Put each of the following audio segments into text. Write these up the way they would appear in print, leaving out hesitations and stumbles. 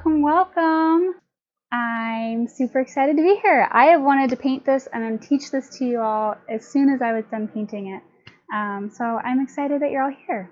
welcome, welcome. I'm super excited to be here. I have wanted to paint this and teach this to you all as soon as I was done painting it. So I'm excited that you're all here.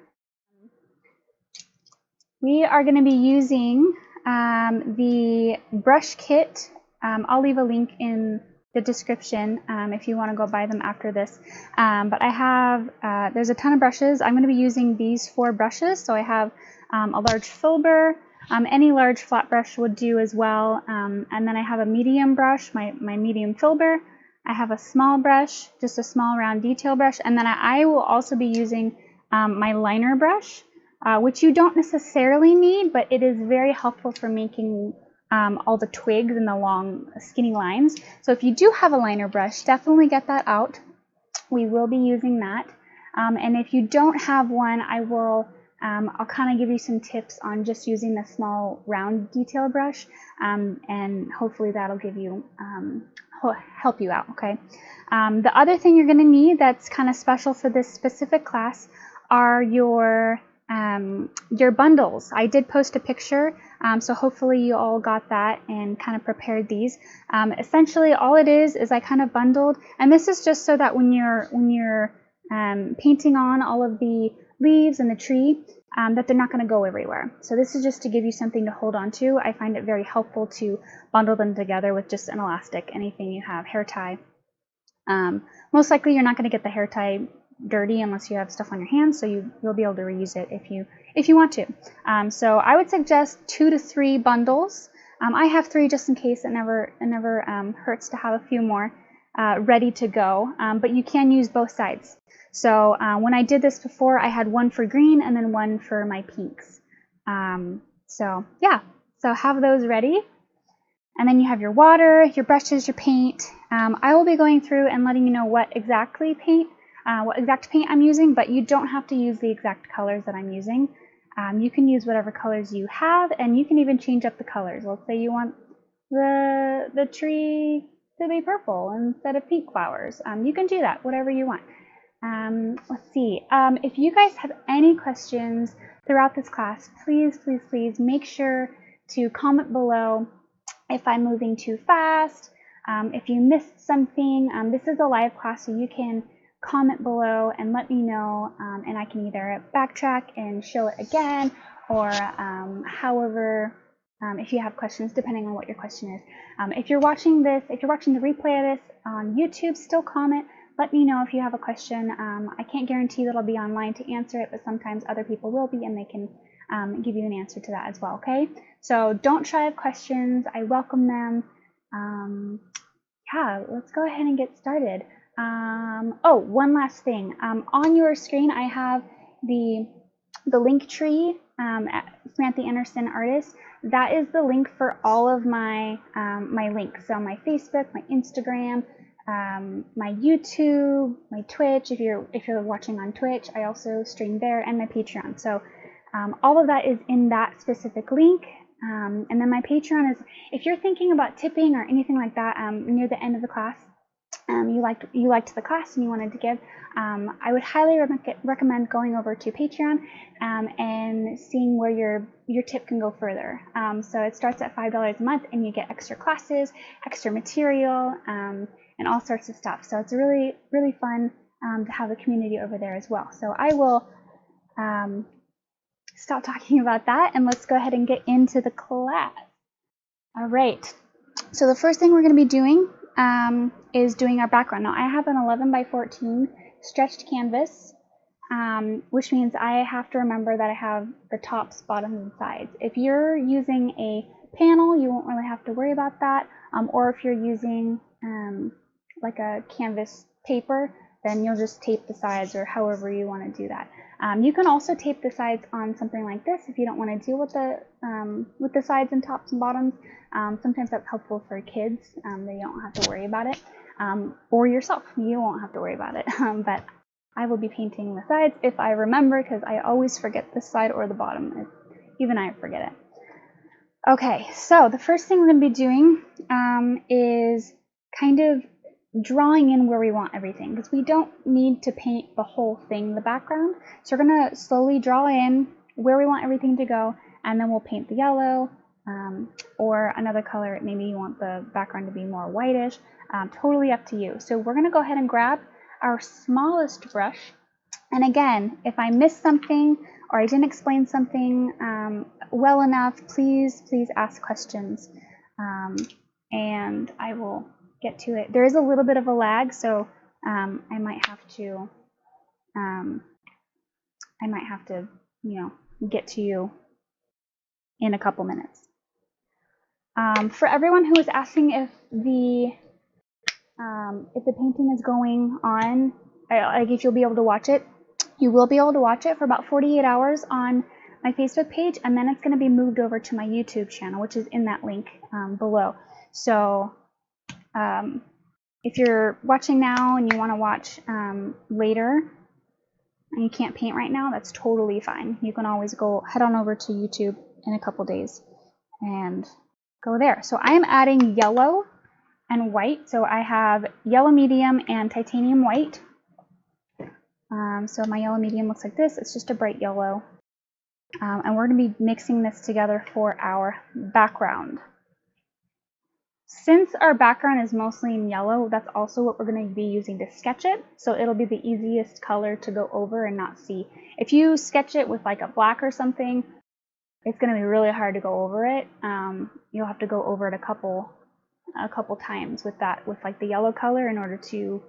We are going to be using the brush kit. I'll leave a link in the description if you want to go buy them after this. But I have, there's a ton of brushes. I'm going to be using these 4 brushes. So I have a large filber. Any large flat brush would do as well. And then I have a medium brush, my medium filber. I have a small brush, just a small round detail brush. And then I will also be using my liner brush, which you don't necessarily need, but it is very helpful for making all the twigs and the long skinny lines. So if you do have a liner brush, definitely get that out. We will be using that. And if you don't have one, I'll kind of give you some tips on just using the small round detail brush, and hopefully that'll give you help you out. Okay. The other thing you're going to need that's kind of special for this specific class are your bundles. I did post a picture, so hopefully you all got that and kind of prepared these. Essentially, all it is I kind of bundled, and this is just so that when you're painting on all of the leaves and the tree, that they're not going to go everywhere. So this is just to give you something to hold on to. I find it very helpful to bundle them together with just an elastic, anything you have, hair tie. Most likely you're not going to get the hair tie dirty unless you have stuff on your hands, so you'll be able to reuse it if you want to. So I would suggest 2 to 3 bundles. I have 3 just in case. It never hurts to have a few more ready to go, but you can use both sides. So when I did this before, I had 1 for green and then 1 for my pinks. So yeah, so have those ready. And then you have your water, your brushes, your paint. I will be going through and letting you know what exact paint I'm using, but you don't have to use the exact colors that I'm using. You can use whatever colors you have, and you can even change up the colors. Let's say you want the tree to be purple instead of pink flowers. You can do that, whatever you want. Let's see. If you guys have any questions throughout this class, please make sure to comment below if I'm moving too fast, if you missed something. This is a live class, so you can comment below and let me know, and I can either backtrack and show it again, or however, if you have questions, depending on what your question is. If you're watching the replay of this on YouTube, still comment. Let me know if you have a question. I can't guarantee that I'll be online to answer it, but sometimes other people will be, and they can give you an answer to that as well, okay? So don't shy of questions. I welcome them. Yeah, let's go ahead and get started. Oh, one last thing. On your screen, I have the link tree at Samantha Anderson Artist. That is the link for all of my my links. So my Facebook, my Instagram, my YouTube, my Twitch. If you're watching on Twitch, I also stream there, and my Patreon. So all of that is in that specific link. And then my Patreon is, if you're thinking about tipping or anything like that near the end of the class, you liked the class and you wanted to give, I would highly recommend going over to Patreon and seeing where your tip can go further. So it starts at $5 a month, and you get extra classes, extra material, and all sorts of stuff. So it's really fun to have a community over there as well. So I will stop talking about that, and let's go ahead and get into the class. All right. So the first thing we're going to be doing is doing our background. Now I have an 11 by 14 stretched canvas, which means I have to remember that I have the tops, bottoms, and sides. If you're using a panel, you won't really have to worry about that. Or if you're using like a canvas paper, then you'll just tape the sides, or however you want to do that. You can also tape the sides on something like this if you don't want to deal with the sides and tops and bottoms. Sometimes that's helpful for kids. They don't have to worry about it. Or yourself, you won't have to worry about it. But I will be painting the sides if I remember, because I always forget the side or the bottom. Even I forget it. Okay, so the first thing we're going to be doing is kind of drawing in where we want everything, because we don't need to paint the whole thing, the background. So we're going to slowly draw in where we want everything to go, and then we'll paint the yellow, or another color. Maybe you want the background to be more whitish. Totally up to you. So we're going to go ahead and grab our smallest brush. And again, if I missed something or I didn't explain something well enough, please ask questions, and I will get to it. There is a little bit of a lag, so I might have to, you know, get to you in a couple minutes. For everyone who is asking if the painting is going on, like if you'll be able to watch it, you will be able to watch it for about 48 hours on my Facebook page, and then it's going to be moved over to my YouTube channel, which is in that link below. So if you're watching now and you want to watch later and you can't paint right now, that's totally fine. You can always head on over to YouTube in a couple days and go there. So I am adding yellow and white. So I have yellow medium and titanium white. So my yellow medium looks like this. It's just a bright yellow. And we're going to be mixing this together for our background. Since our background is mostly in yellow, that's also what we're going to be using to sketch it. So it'll be the easiest color to go over and not see. If you sketch it with like a black or something, it's going to be really hard to go over it. You'll have to go over it a couple times with like the yellow color in order to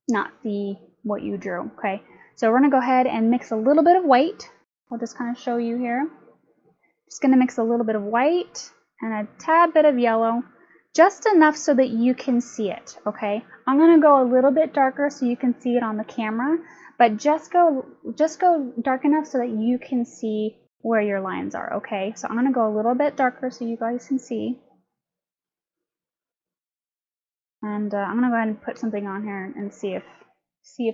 not see what you drew. Okay, so we're going to go ahead and mix a little bit of white. I'll just kind of show you here. Just going to mix a little bit of white and a tad bit of yellow, just enough so that you can see it. Okay, I'm going to go a little bit darker so you can see it on the camera, but just go dark enough so that you can see where your lines are. Okay, so I'm going to go a little bit darker so you guys can see. And I'm going to go ahead and put something on here and see if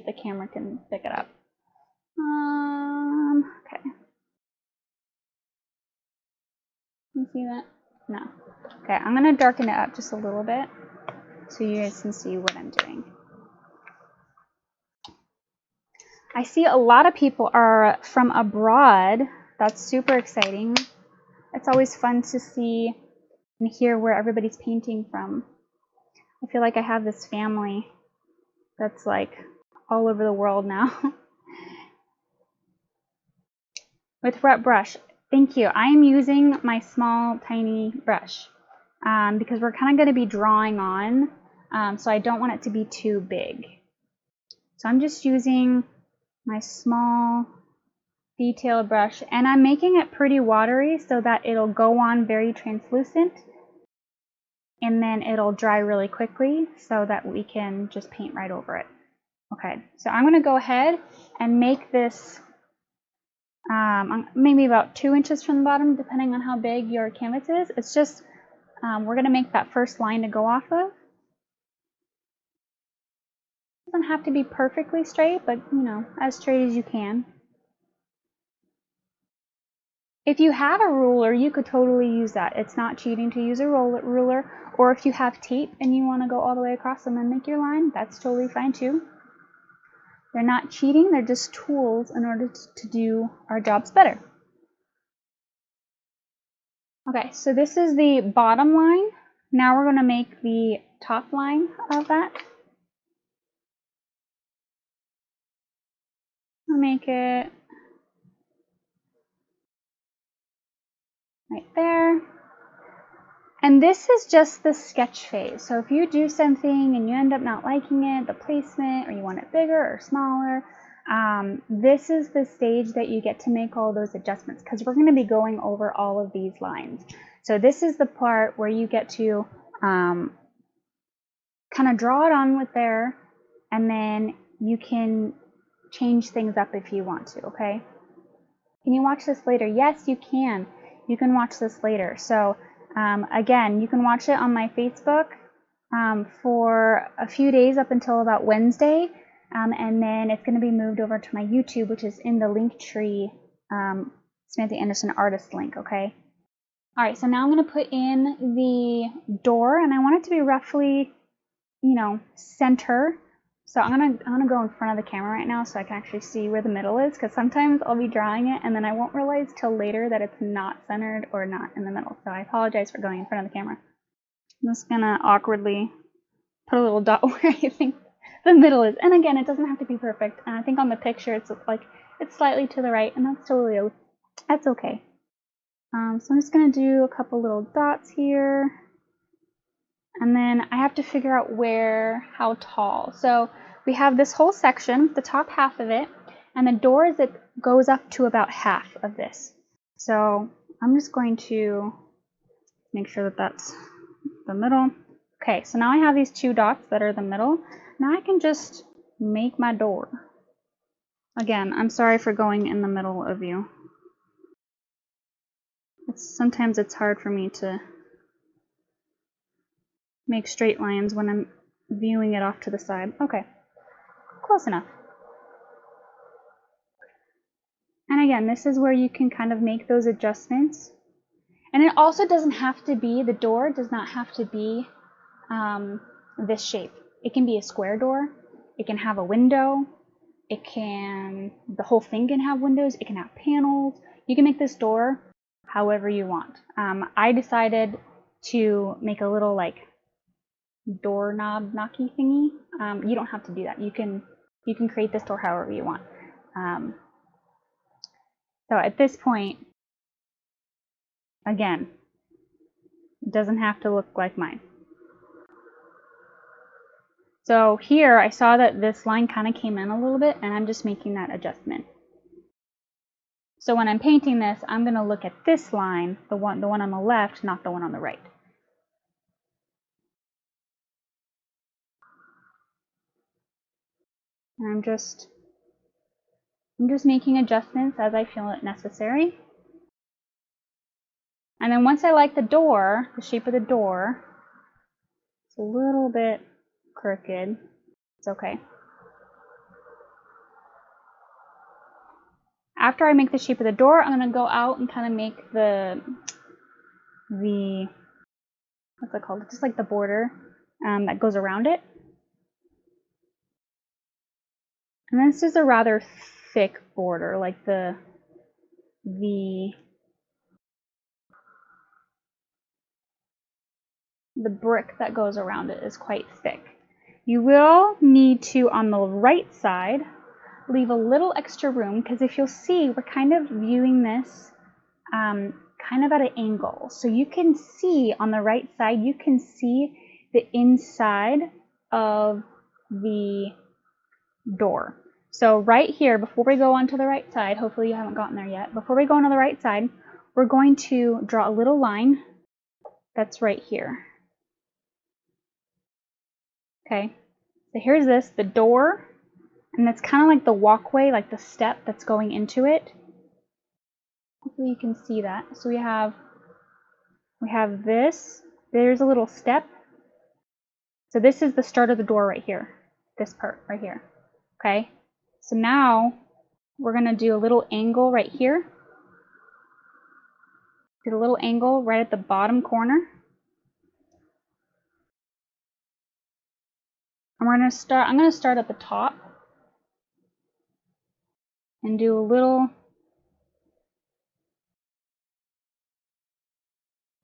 the camera can pick it up. Okay. Can you see that? No. Okay, I'm going to darken it up just a little bit so you guys can see what I'm doing. I see a lot of people are from abroad. That's super exciting. It's always fun to see and hear where everybody's painting from. I feel like I have this family that's like all over the world now. With wet brush, thank you. I'm using my small, tiny brush because we're kind of going to be drawing on, so I don't want it to be too big. So I'm just using my small, detailed brush, and I'm making it pretty watery so that it'll go on very translucent, and then it'll dry really quickly so that we can just paint right over it. Okay, so I'm going to go ahead and make this maybe about 2 inches from the bottom, depending on how big your canvas is. It's just, we're going to make that first line to go off of. It doesn't have to be perfectly straight, but you know, as straight as you can. If you have a ruler, you could totally use that. It's not cheating to use a ruler, or if you have tape and you want to go all the way across and then make your line, that's totally fine too. They're not cheating, they're just tools in order to do our jobs better. Okay, so this is the bottom line. Now we're going to make the top line of that. I'll make it right there. And this is just the sketch phase. So if you do something and you end up not liking it, the placement, or you want it bigger or smaller, this is the stage that you get to make all those adjustments, because we're going to be going over all of these lines. So this is the part where you get to kind of draw it on with there, and then you can change things up if you want to, okay? Can you watch this later? Yes, you can. You can watch this later. So again, you can watch it on my Facebook for a few days up until about Wednesday, and then it's going to be moved over to my YouTube, which is in the link tree, Samantha Anderson artist link, okay? All right, so now I'm going to put in the door, and I want it to be roughly, you know, center. So I'm gonna go in front of the camera right now so I can actually see where the middle is, because sometimes I'll be drawing it and then I won't realize till later that it's not centered or not in the middle. So I apologize for going in front of the camera. I'm just gonna awkwardly put a little dot where I think the middle is. And again, it doesn't have to be perfect. And I think on the picture it's like it's slightly to the right, and that's totally that's okay. So I'm just gonna do a couple little dots here. And then I have to figure out how tall. So we have this whole section, the top half of it, and the door that goes up to about half of this. So I'm just going to make sure that that's the middle. Okay, so now I have these two dots that are the middle. Now I can just make my door. Again, I'm sorry for going in the middle of you. Sometimes it's hard for me to make straight lines when I'm viewing it off to the side. Okay, close enough. And again, this is where you can kind of make those adjustments. And it also doesn't have to be, the door does not have to be this shape. It can be a square door. It can have a window. The whole thing can have windows. It can have panels. You can make this door however you want. I decided to make a little like doorknob knocky thingy. You don't have to do that. You can create this door however you want. So at this point, again, it doesn't have to look like mine. So here I saw that this line kind of came in a little bit, and I'm just making that adjustment. So when I'm painting this, I'm going to look at this line, the one on the left, not the one on the right. And I'm just making adjustments as I feel it necessary. And then once I like the door, the shape of the door, it's a little bit crooked. It's okay. After I make the shape of the door, I'm going to go out and kind of make the what's it called? Just like the border that goes around it. And this is a rather thick border, like the brick that goes around it is quite thick. You will need to, on the right side, leave a little extra room, because if you'll see, we're kind of viewing this kind of at an angle. So you can see on the right side, you can see the inside of the door. So right here, before we go on to the right side, hopefully you haven't gotten there yet, before we go on to the right side, we're going to draw a little line that's right here. Okay, so here's the door, and that's kind of like the walkway, like the step that's going into it. Hopefully you can see that. So we have this, there's a little step. So this is the start of the door right here, this part right here. Okay, so now we're going to do a little angle right here. Do a little angle right at the bottom corner. And I'm going to start at the top and do a little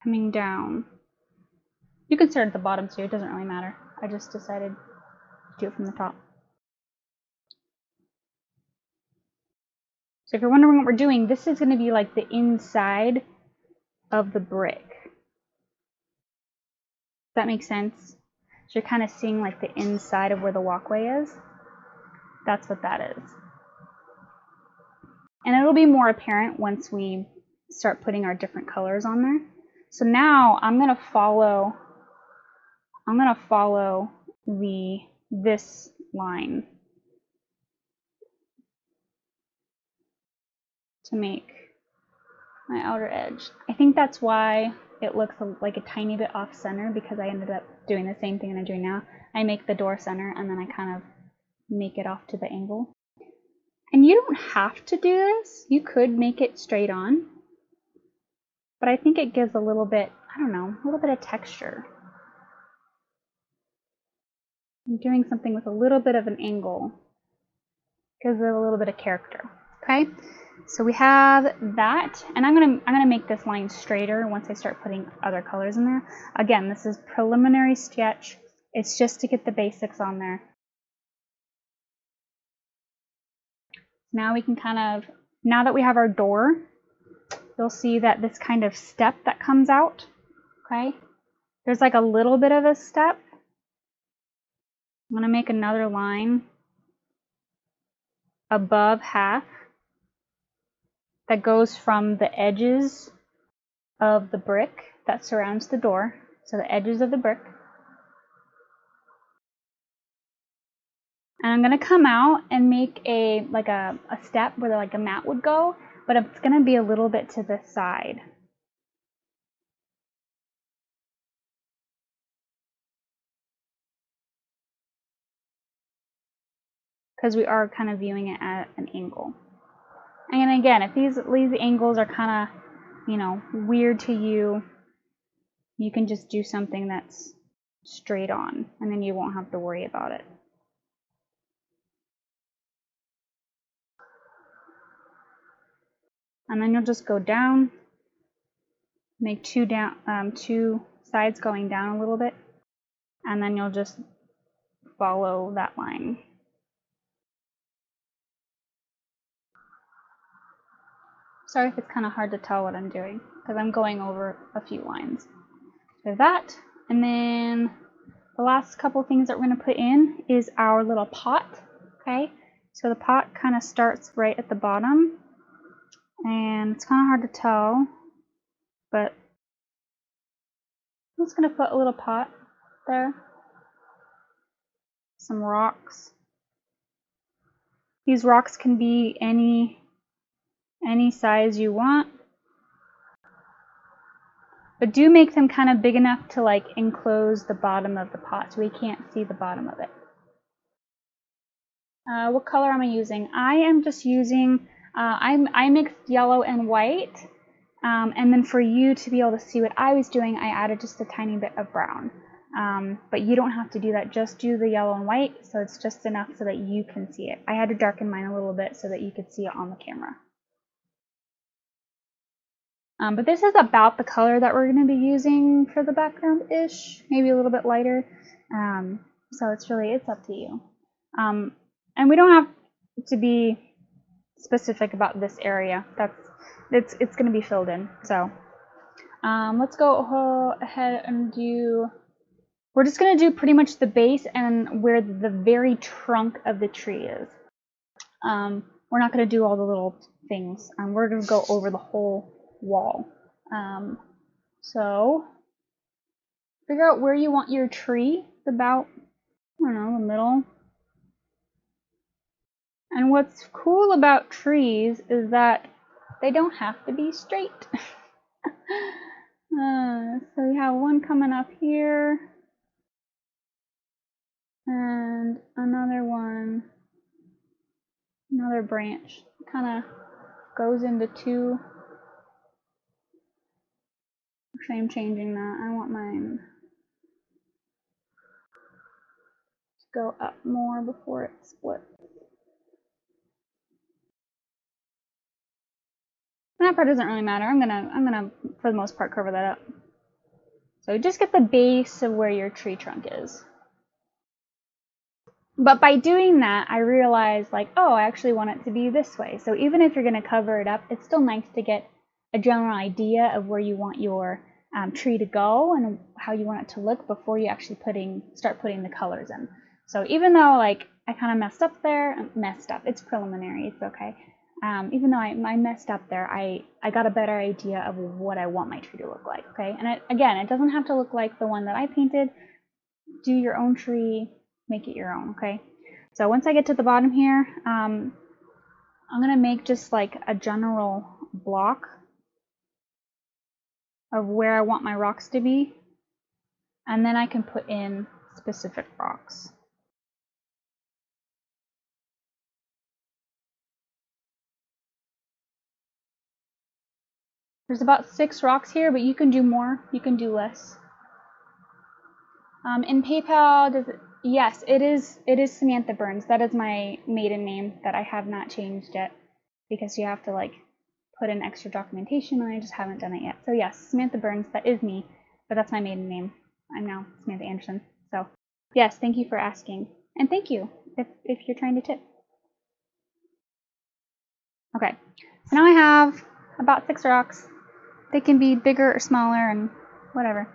coming down. You can start at the bottom too, it doesn't really matter. I just decided to do it from the top. So if you're wondering what we're doing, this is going to be like the inside of the brick. Does that make sense? So you're kind of seeing like the inside of where the walkway is. That's what that is. And it'll be more apparent once we start putting our different colors on there. So now I'm going to follow this line to make my outer edge. I think that's why it looks like a tiny bit off center, because I ended up doing the same thing that I'm doing now. I make the door center and then I kind of make it off to the angle. And you don't have to do this. You could make it straight on, but I think it gives a little bit, I don't know, a little bit of texture. I'm doing something with a little bit of an angle. Gives it a little bit of character. Okay, so we have that, and I'm gonna make this line straighter once I start putting other colors in there. Again, this is preliminary sketch. It's just to get the basics on there. Now we can now that we have our door, you'll see that this kind of step that comes out. Okay, there's like a little bit of a step. I'm gonna make another line above half that goes from the edges of the brick that surrounds the door, so the edges of the brick. And I'm going to come out and make a step where like a mat would go, but it's going to be a little bit to the side. Because we are kind of viewing it at an angle. And again, if these angles are kind of, weird to you, you can just do something that's straight on, and then you won't have to worry about it. And then you'll just go down, make two sides going down a little bit, and then you'll just follow that line. Sorry if it's kind of hard to tell what I'm doing, because I'm going over a few lines. So that, and then the last couple things that we're going to put in is our little pot. Okay, so the pot kind of starts right at the bottom, and it's kind of hard to tell, but I'm just going to put a little pot there. Some rocks. These rocks can be any size you want, but do make them kind of big enough to like enclose the bottom of the pot so we can't see the bottom of it. What color am I using? I am just using, I mixed yellow and white, and then for you to be able to see what I was doing, I added just a tiny bit of brown. But you don't have to do that, just do the yellow and white, so it's just enough so that you can see it. I had to darken mine a little bit so that you could see it on the camera. But this is about the color that we're going to be using for the background-ish, maybe a little bit lighter. So it's up to you. And we don't have to be specific about this area. It's going to be filled in. So let's go ahead and we're just going to do pretty much the base and where the very trunk of the tree is. We're not going to do all the little things. We're going to go over the whole wall. So figure out where you want your tree. It's about, I don't know, the middle. And what's cool about trees is that they don't have to be straight. So we have one coming up here, and another one, another branch. Kind of goes into two. Actually, I'm changing that. I want mine to go up more before it splits. And that part doesn't really matter. I'm gonna for the most part cover that up. So just get the base of where your tree trunk is. But by doing that, I realized like, oh, I actually want it to be this way. So even if you're gonna cover it up, it's still nice to get a general idea of where you want your tree to go and how you want it to look before you actually start putting the colors in. So even though like I kind of messed up there, it's preliminary, it's okay. Even though I messed up there, I got a better idea of what I want my tree to look like, okay? And again, it doesn't have to look like the one that I painted. Do your own tree, make it your own, okay? So once I get to the bottom here, I'm going to make just like a general block of where I want my rocks to be, and then I can put in specific rocks. There's about 6 rocks here, but you can do more, you can do less. In PayPal, Yes, it is. It is Samantha Burns. That is my maiden name that I have not changed yet because you have to like put in extra documentation, and I just haven't done it yet. So yes, Samantha Burns. That is me, but that's my maiden name. I'm now Samantha Anderson. So yes, thank you for asking, and thank you if you're trying to tip. Okay, so now I have about 6 rocks. They can be bigger or smaller and whatever.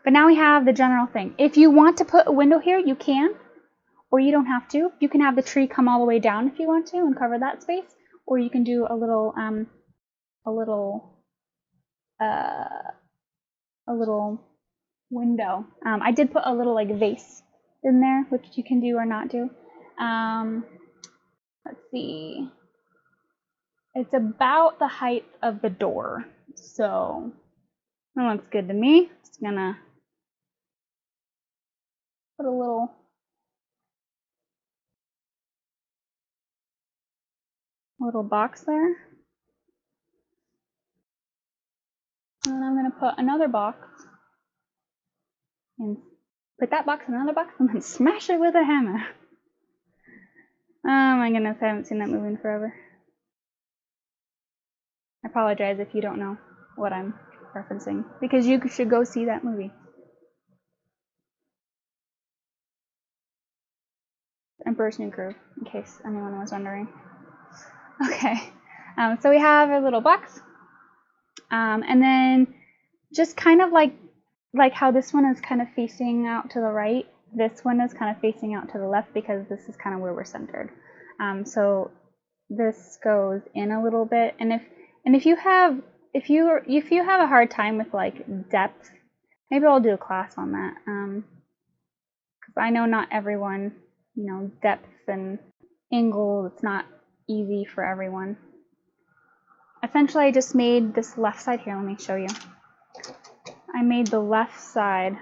But now we have the general thing. If you want to put a window here, you can, or you don't have to. You can have the tree come all the way down if you want to and cover that space, or you can do a little window. I did put a little like vase in there, which you can do or not do. Let's see. It's about the height of the door, so that looks good to me. Just gonna put a little box there. And then I'm gonna put another box and put that box in another box and then smash it with a hammer. Oh my goodness, I haven't seen that movie in forever. I apologize if you don't know what I'm referencing, because you should go see that movie. Emperor's New Groove, in case anyone was wondering. Okay, so we have a little box, and then just kind of like how this one is kind of facing out to the right, this one is kind of facing out to the left because this is kind of where we're centered. So this goes in a little bit, and if you have a hard time with like depth, maybe I'll do a class on that, because I know not everyone, depth and angle, it's not easy for everyone. Essentially, I just made this left side here. Let me show you. I made the left side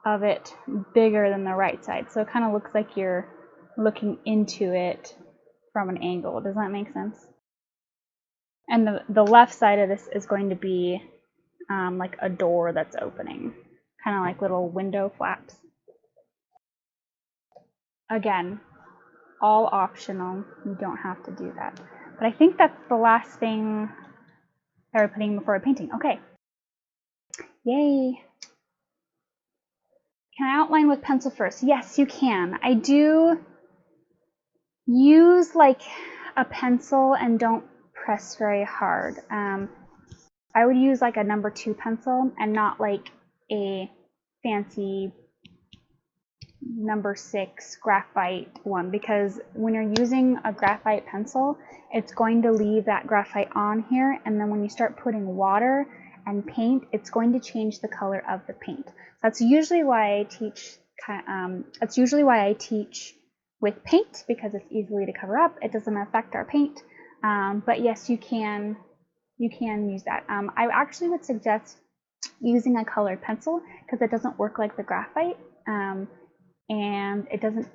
of it bigger than the right side, so it kind of looks like you're looking into it from an angle. Does that make sense? And the left side of this is going to be like a door that's opening, kind of like little window flaps. Again, all optional. You don't have to do that. But I think that's the last thing that we're putting before painting. Okay. Yay. Can I outline with pencil first? Yes, you can. I do use like a pencil and don't press very hard. I would use like a number 2 pencil and not like a fancy number 6 graphite one, because when you're using a graphite pencil, it's going to leave that graphite on here, and then when you start putting water and paint, it's going to change the color of the paint. That's usually why I teach. With paint, because it's easily to cover up. It doesn't affect our paint, but yes, you can use that. I actually would suggest using a colored pencil because it doesn't work like the graphite. And it doesn't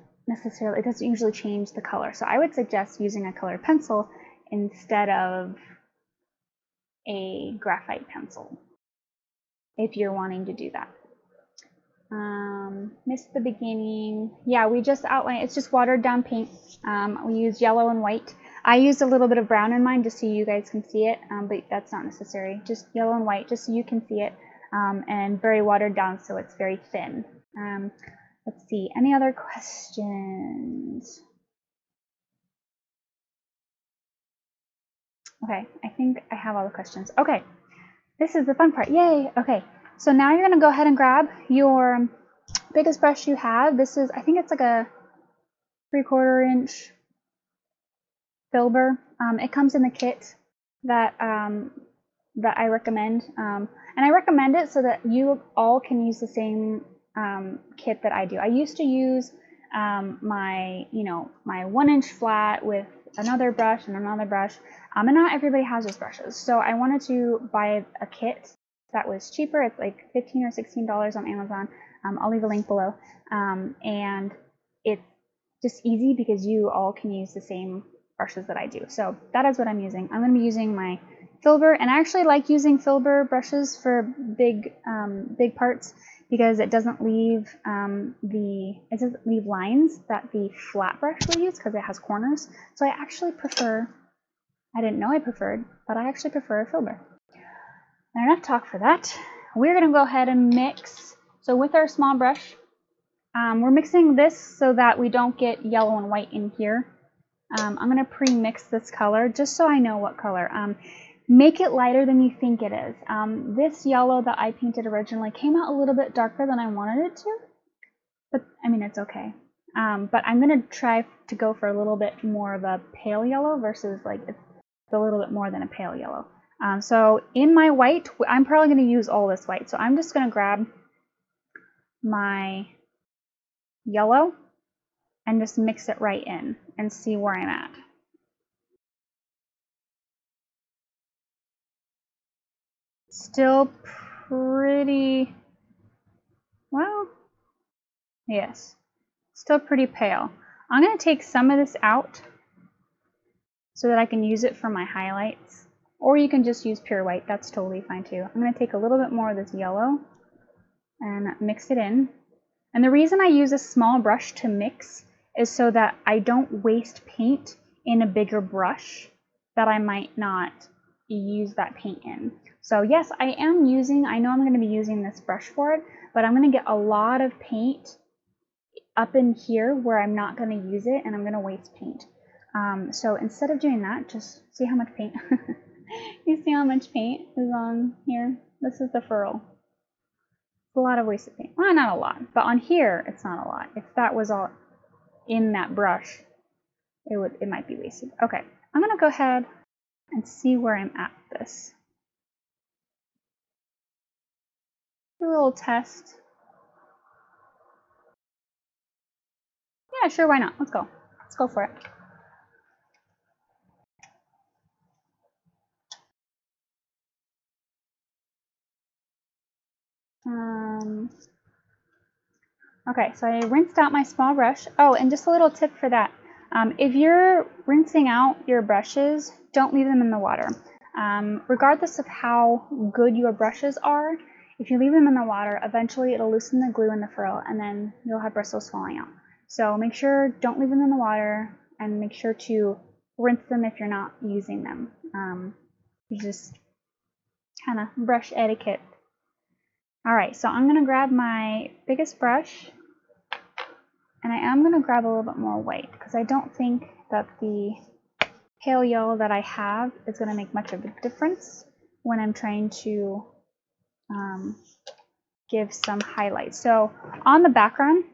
usually change the color. So I would suggest using a colored pencil instead of a graphite pencil if you're wanting to do that. Missed the beginning. Yeah, we just outlined, it's just watered down paint. We used yellow and white. I used a little bit of brown in mine just so you guys can see it, but that's not necessary. Just yellow and white just so you can see it, and very watered down so it's very thin. Let's see, any other questions? Okay, I think I have all the questions. Okay, this is the fun part. Yay! Okay, so now you're gonna go ahead and grab your biggest brush you have. This is, I think it's like a 3/4 inch filber. It comes in the kit that I recommend, and I recommend it so that you all can use the same kit that I do. I used to use my 1 inch flat with another brush and another brush, and not everybody has those brushes. So I wanted to buy a kit that was cheaper. It's like $15 or $16 on Amazon. I'll leave a link below, and it's just easy because you all can use the same brushes that I do. So that is what I'm using. I'm going to be using my filber, and I actually like using filber brushes for big parts because it doesn't leave lines that the flat brush will use because it has corners. So I actually prefer, I didn't know I preferred, but I actually prefer a filbert. And enough talk for that. We're going to go ahead and mix. So with our small brush, we're mixing this so that we don't get yellow and white in here. I'm going to pre-mix this color just so I know what color. Make it lighter than you think it is. This yellow that I painted originally came out a little bit darker than I wanted it to, but I mean, it's okay. But I'm going to try to go for a little bit more of a pale yellow versus like it's a little bit more than a pale yellow. So in my white, I'm probably going to use all this white. So I'm just going to grab my yellow and just mix it right in and see where I'm at. Still pretty, well, yes, still pretty pale. I'm going to take some of this out so that I can use it for my highlights, or you can just use pure white. That's totally fine too. I'm going to take a little bit more of this yellow and mix it in. And the reason I use a small brush to mix is so that I don't waste paint in a bigger brush that I might not use that paint in. So yes, I know I'm going to be using this brush for it, but I'm going to get a lot of paint up in here where I'm not going to use it and I'm going to waste paint. So instead of doing that, just see how much paint. You see how much paint is on here? This is the furl. It's a lot of wasted paint. Well, not a lot, but on here, it's not a lot. If that was all in that brush, it might be wasted. Okay, I'm going to go ahead and see where I'm at with this. Do a little test. Yeah, sure, why not? Let's go. Let's go for it. Okay, so I rinsed out my small brush. Oh, and just a little tip for that. If you're rinsing out your brushes, don't leave them in the water. Regardless of how good your brushes are, if you leave them in the water, eventually it'll loosen the glue in the furl and then you'll have bristles falling out. So make sure, don't leave them in the water, and make sure to rinse them if you're not using them. You just kind of brush etiquette. All right, so I'm going to grab my biggest brush, and I am going to grab a little bit more white because I don't think that the pale yellow that I have is going to make much of a difference when I'm trying to give some highlights. So on the background,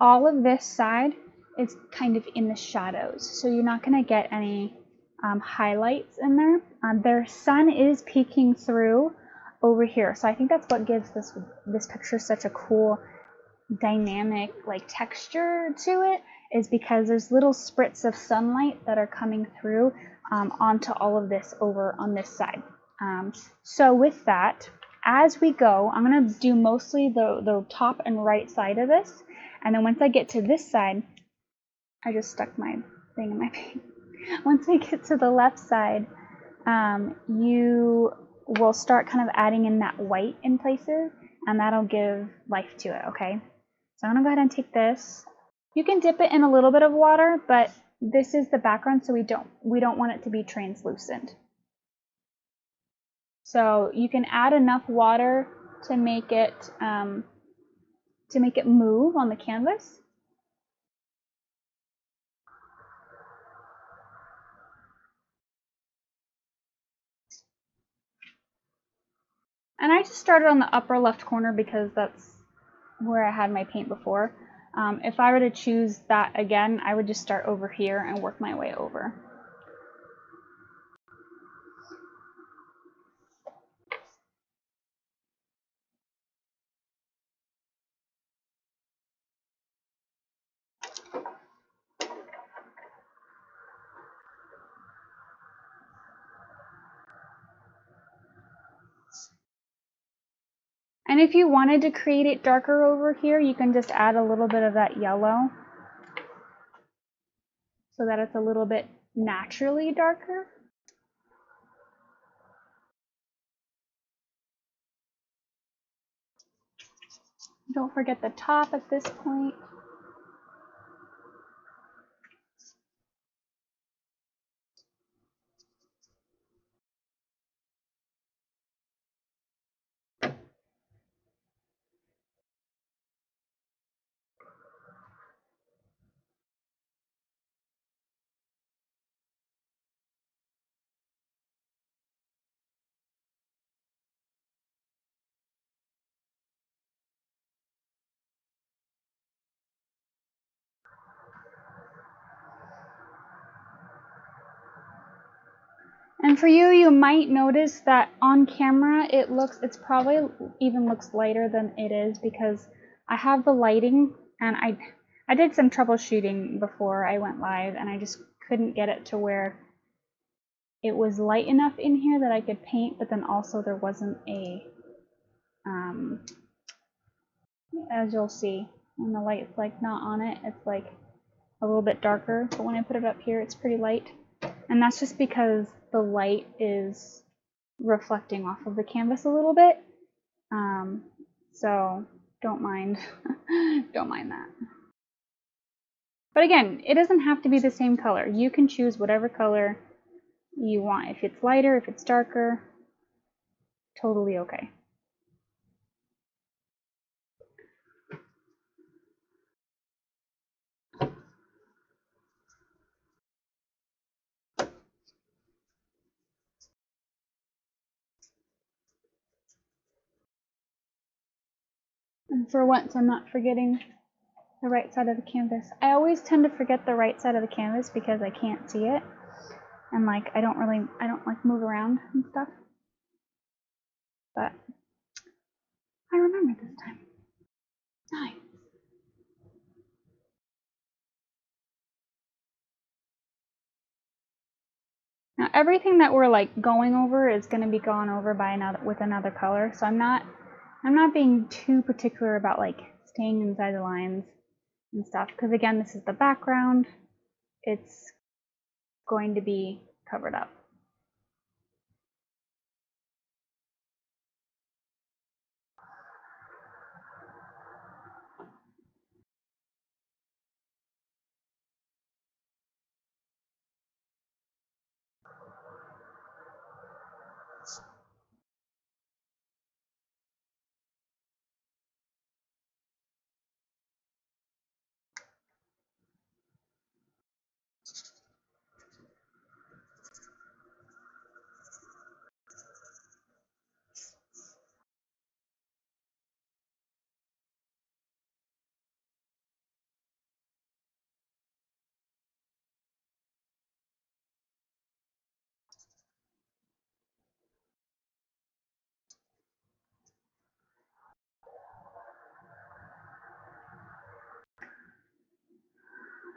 all of this side is kind of in the shadows, so you're not going to get any highlights in there. Their sun is peeking through over here, so I think that's what gives this picture such a cool dynamic like texture to it, is because there's little spritz of sunlight that are coming through onto all of this over on this side. So with that, as we go, I'm going to do mostly the top and right side of this, and then once I get to this side, I just stuck my thing in my paint. Once I get to the left side, you will start kind of adding in that white in places, and that'll give life to it, okay? So I'm going to go ahead and take this. You can dip it in a little bit of water, but this is the background, so we don't want it to be translucent. So you can add enough water to make it move on the canvas. And I just started on the upper left corner because that's where I had my paint before. If I were to choose that again, I would just start over here and work my way over. And if you wanted to create it darker over here, you can just add a little bit of that yellow so that it's a little bit naturally darker. Don't forget the top at this point. And for you, you might notice that on camera it's probably even looks lighter than it is because I have the lighting, and I did some troubleshooting before I went live, and I just couldn't get it to where it was light enough in here that I could paint, but then also there wasn't a as you'll see when the light's like not on it, it's like a little bit darker, but when I put it up here it's pretty light. And that's just because the light is reflecting off of the canvas a little bit. So don't mind, don't mind that. But again, it doesn't have to be the same color. You can choose whatever color you want. If it's lighter, if it's darker, totally okay. And for once, I'm not forgetting the right side of the canvas. I always tend to forget the right side of the canvas because I can't see it. And like, I don't like move around and stuff. But I remember this time. Nice. Now everything that we're like going over is going to be gone over by another color. So I'm not being too particular about like staying inside the lines and stuff, because again, this is the background. It's going to be covered up.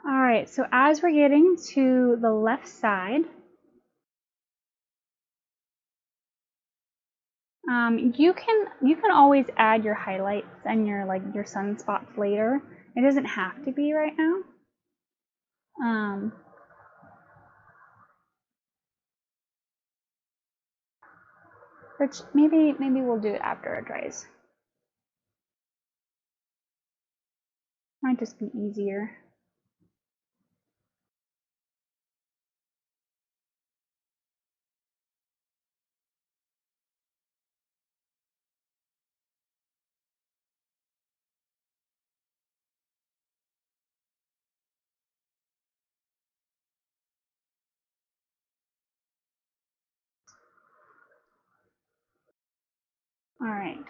All right, so as we're getting to the left side, you can always add your highlights and your sunspots later. It doesn't have to be right now. Which maybe we'll do it after it dries. Might just be easier. All right.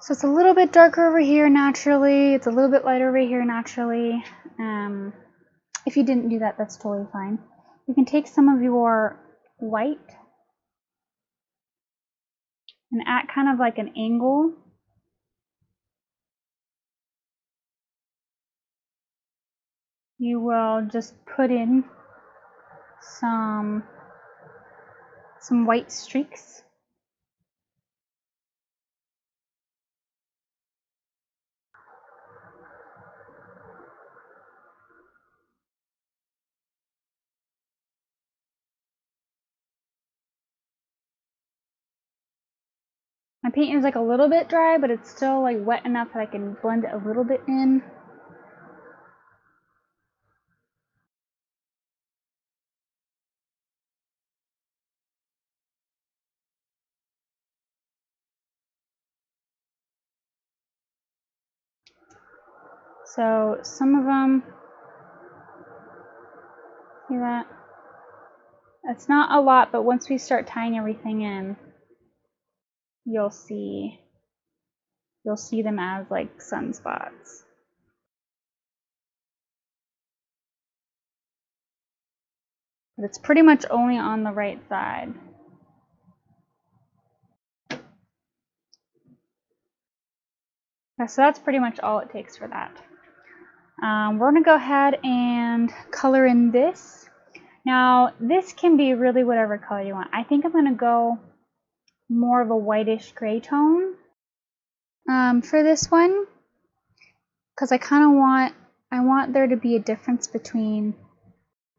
So it's a little bit darker over here naturally. It's a little bit lighter over here naturally. If you didn't do that, that's totally fine. You can take some of your white and at kind of like an angle, you will just put in some white streaks. My paint is like a little bit dry, but it's still like wet enough that I can blend it a little bit in. So some of them, see that? It's not a lot, but once we start tying everything in, you'll see them as like sunspots. But it's pretty much only on the right side. So that's pretty much all it takes for that. We're going to go ahead and color in this. Now, this can be really whatever color you want. I think I'm going to go more of a whitish gray tone for this one, because I kind of want there to be a difference between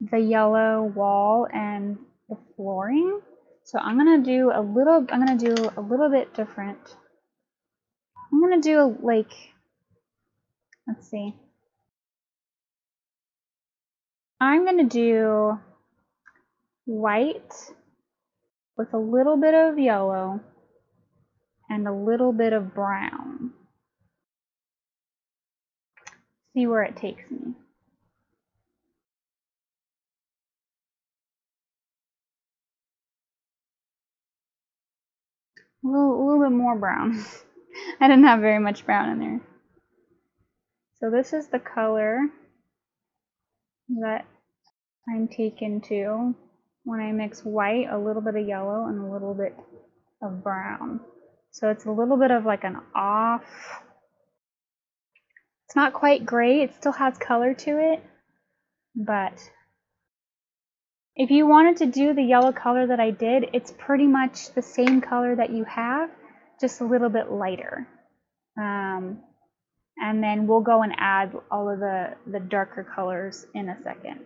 the yellow wall and the flooring. So I'm going to do a little bit different. I'm going to do like, let's see. I'm going to do white with a little bit of yellow and a little bit of brown. See where it takes me. A little bit more brown. I didn't have very much brown in there. So this is the color that I'm taken to when I mix white, a little bit of yellow, and a little bit of brown. So it's a little bit of like an off. It's not quite gray, it still has color to it, but if you wanted to do the yellow color that I did, it's pretty much the same color that you have, just a little bit lighter. And then we'll go and add all of the darker colors in a second.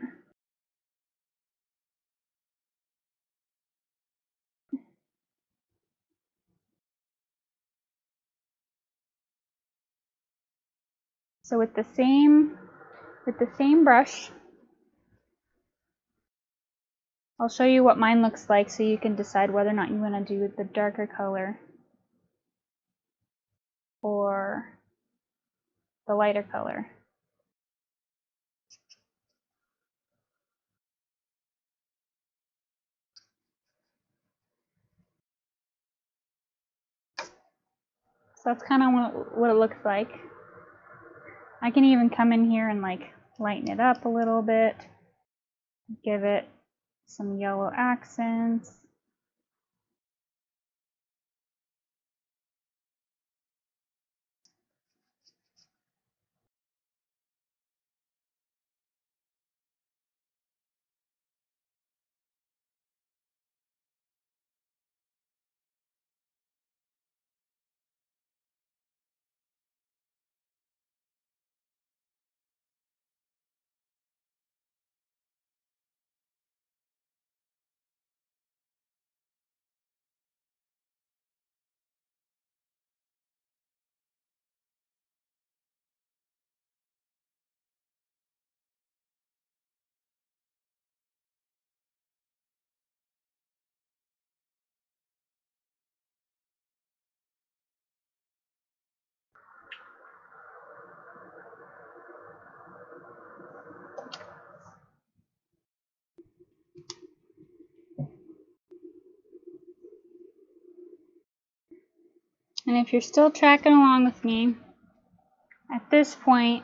So with the same brush, I'll show you what mine looks like so you can decide whether or not you want to do the darker color or the lighter color. So that's kind of what it looks like. I can even come in here and like lighten it up a little bit, give it some yellow accents. And if you're still tracking along with me, at this point,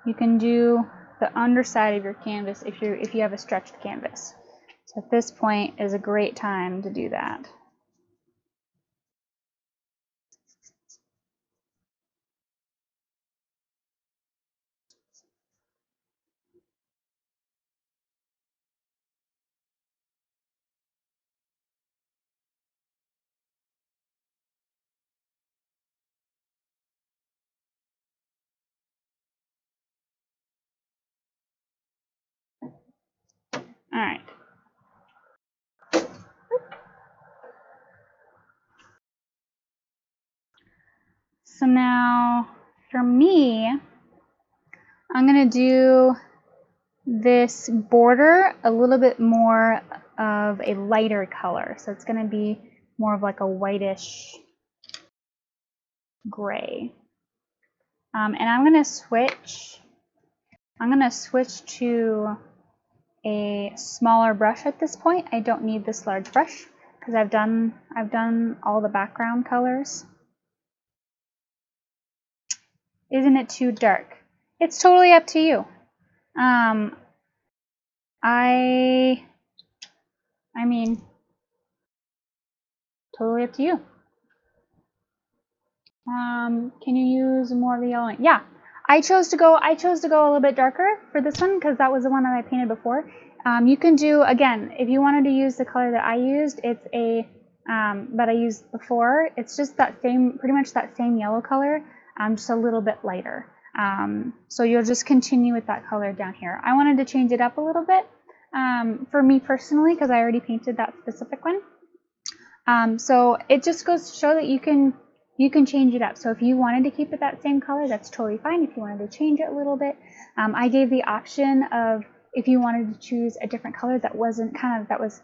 you can do the underside of your canvas if you have a stretched canvas. So at this point is a great time to do that. All right. So now for me, I'm going to do this border a little bit more of a lighter color. So it's going to be more of like a whitish gray. And I'm going to switch to a smaller brush at this point. I don't need this large brush because I've done all the background colors. Isn't it too dark? It's totally up to you. I mean, totally up to you. Can you use more of the yellow? Yeah, I chose to go a little bit darker for this one because that was the one that I painted before. You can do, again, if you wanted to use the color that I used, it's a that I used before. It's just that same, pretty much that same yellow color, just a little bit lighter. So you'll just continue with that color down here. I wanted to change it up a little bit for me personally because I already painted that specific one. So it just goes to show that you can change it up. So if you wanted to keep it that same color, that's totally fine. If you wanted to change it a little bit, I gave the option of if you wanted to choose a different color that wasn't that was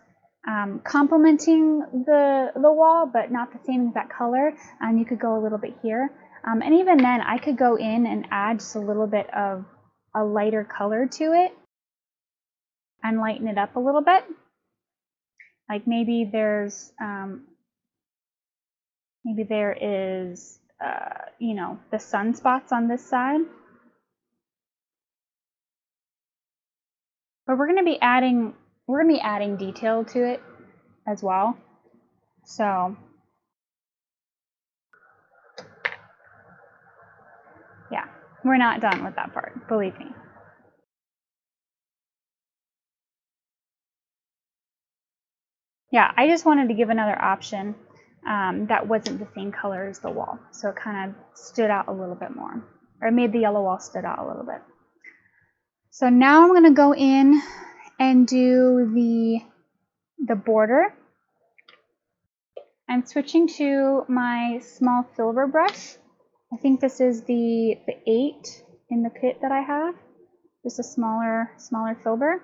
complementing the wall, but not the same exact color, you could go a little bit here. And even then, I could go in and add just a little bit of a lighter color to it and lighten it up a little bit. Like maybe there is, you know, the sunspots on this side. But we're going to be adding detail to it as well. So yeah, we're not done with that part, believe me. Yeah, I just wanted to give another option that wasn't the same color as the wall. So it kind of stood out a little bit more, or it made the yellow wall stood out a little bit. So now I'm going to go in and do the border. I'm switching to my small silver brush. I think this is the 8 in the kit that I have. Just a smaller filber.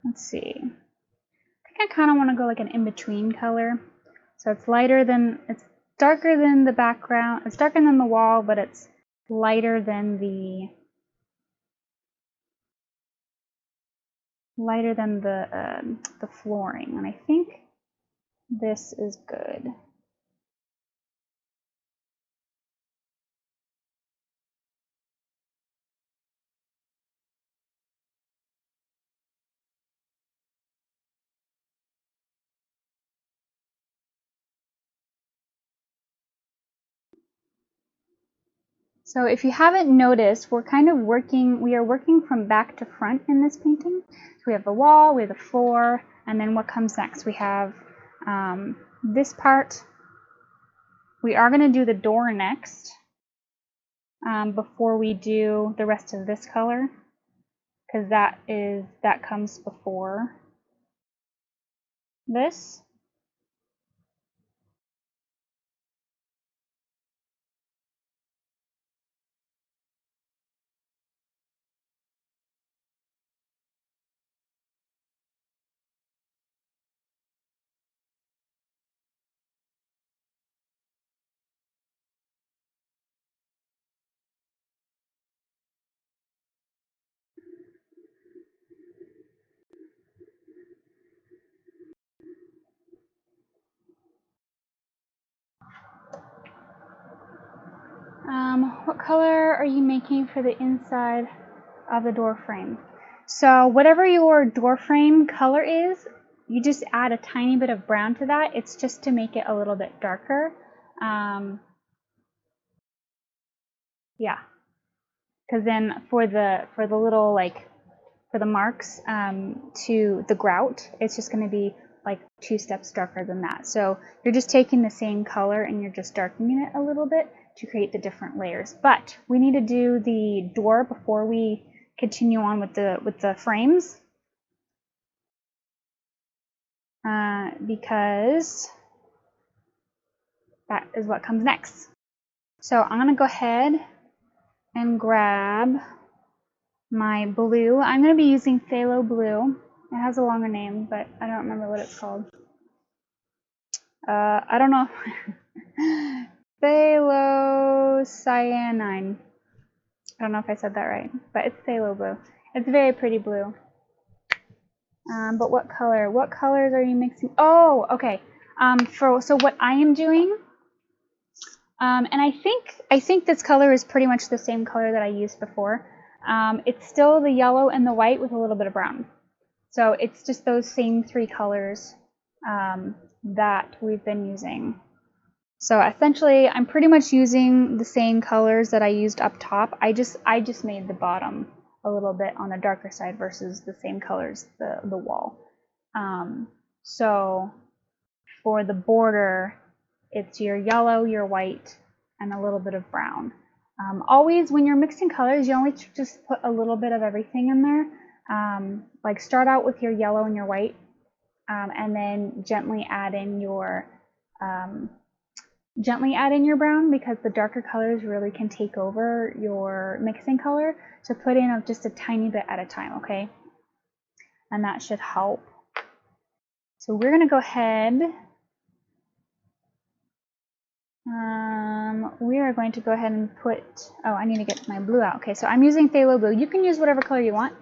Let's see. I think I kind of want to go like an in-between color. So it's darker than the background. It's darker than the wall, but it's lighter than the flooring. And I think this is good. So if you haven't noticed, we are working from back to front in this painting. So we have the wall, we have the floor, and then what comes next? We have this part. We are going to do the door next before we do the rest of this color, because that comes before this. What color are you making for the inside of the door frame? So whatever your door frame color is, you just add a tiny bit of brown to that. It's just to make it a little bit darker. Yeah, because then for the little, like, for the marks to the grout, it's just going to be like 2 steps darker than that. So you're just taking the same color and you're just darkening it a little bit to create the different layers. But we need to do the door before we continue on with the frames, because that is what comes next. So I'm going to go ahead and grab my blue. I'm going to be using phthalo blue. It has a longer name, but I don't remember what it's called. I don't know. Phthalocyanine. I don't know if I said that right, but it's phthalo blue. It's a very pretty blue. But what color? What colors are you mixing? Oh, okay. So what I am doing, and I think this color is pretty much the same color that I used before. It's still the yellow and the white with a little bit of brown. So it's just those same 3 colors that we've been using. So essentially, I'm pretty much using the same colors that I used up top. I just made the bottom a little bit on the darker side versus the same colors, the wall. So for the border, it's your yellow, your white, and a little bit of brown. Always, when you're mixing colors, you always just put a little bit of everything in there. Like start out with your yellow and your white, and then gently add in your brown, because the darker colors really can take over your mixing color. So put in just a tiny bit at a time, okay? And that should help. So we're going to go ahead. We are going to go ahead and put, oh, I need to get my blue out. Okay, so I'm using phthalo blue. You can use whatever color you want.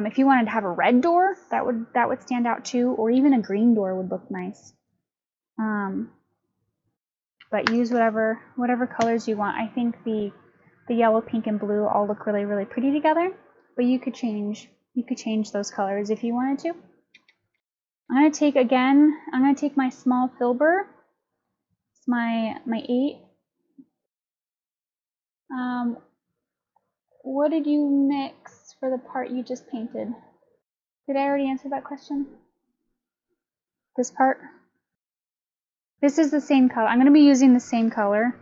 If you wanted to have a red door, that would stand out too, or even a green door would look nice. But use whatever colors you want. I think the yellow, pink, and blue all look really, really pretty together. But you could change those colors if you wanted to. I'm gonna take my small filber. It's my 8. What did you mix for the part you just painted? Did I already answer that question? This part? This is the same color. I'm going to be using the same color.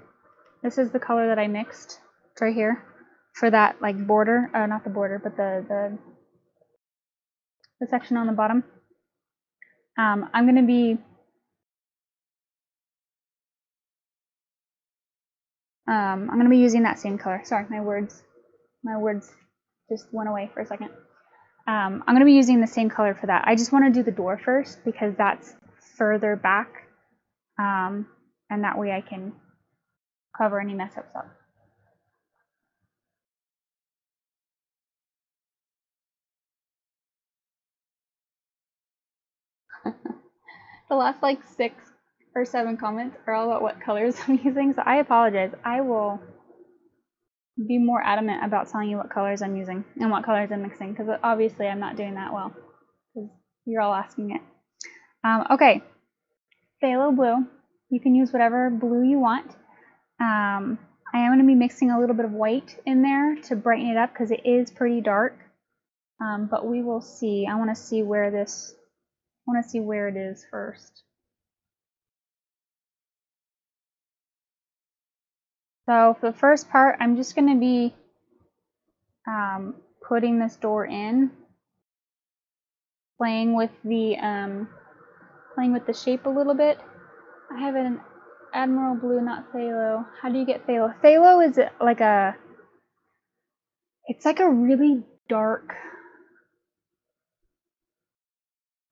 This is the color that I mixed. It's right here for that, like, border. Not the border, but the section on the bottom. I'm going to be using that same color. Sorry, my words just went away for a second. I'm going to be using the same color for that. I just want to do the door first because that's further back, and that way I can cover any mess ups up. The last like 6 or 7 comments are all about what colors I'm using, so I apologize. I will be more adamant about telling you what colors I'm using and what colors I'm mixing, because obviously I'm not doing that well, because you're all asking it. Okay, phthalo blue. You can use whatever blue you want. I am going to be mixing a little bit of white in there to brighten it up because it is pretty dark. But we will see. I want to see where it is first. So for the first part, I'm just going to be putting this door in, playing with the shape a little bit. I have an Admiral Blue, not phthalo. How do you get phthalo? Phthalo is like it's like a really dark,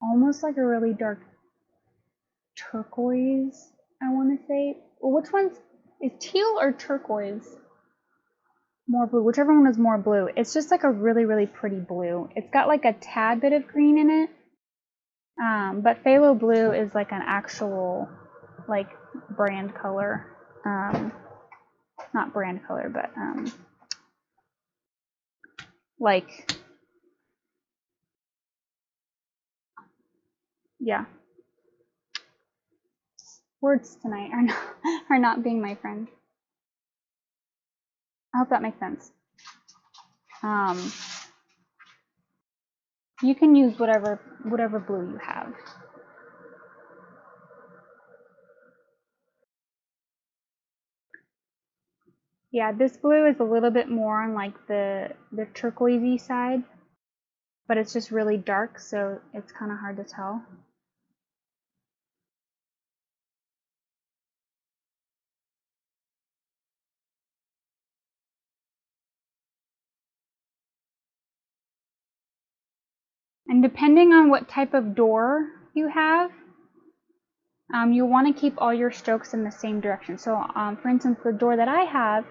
almost like a really dark turquoise, I want to say. Well, which one's, is teal or turquoise more blue? Whichever one is more blue. It's just like a really, really pretty blue. It's got like a tad bit of green in it. But phthalo blue is like an actual, like, brand color. Not brand color, but like, yeah. Words tonight are not being my friend. I hope that makes sense. You can use whatever blue you have. Yeah, this blue is a little bit more on like the turquoisey side, but it's just really dark, so it's kind of hard to tell. And depending on what type of door you have, you want to keep all your strokes in the same direction. So for instance, the door that I have,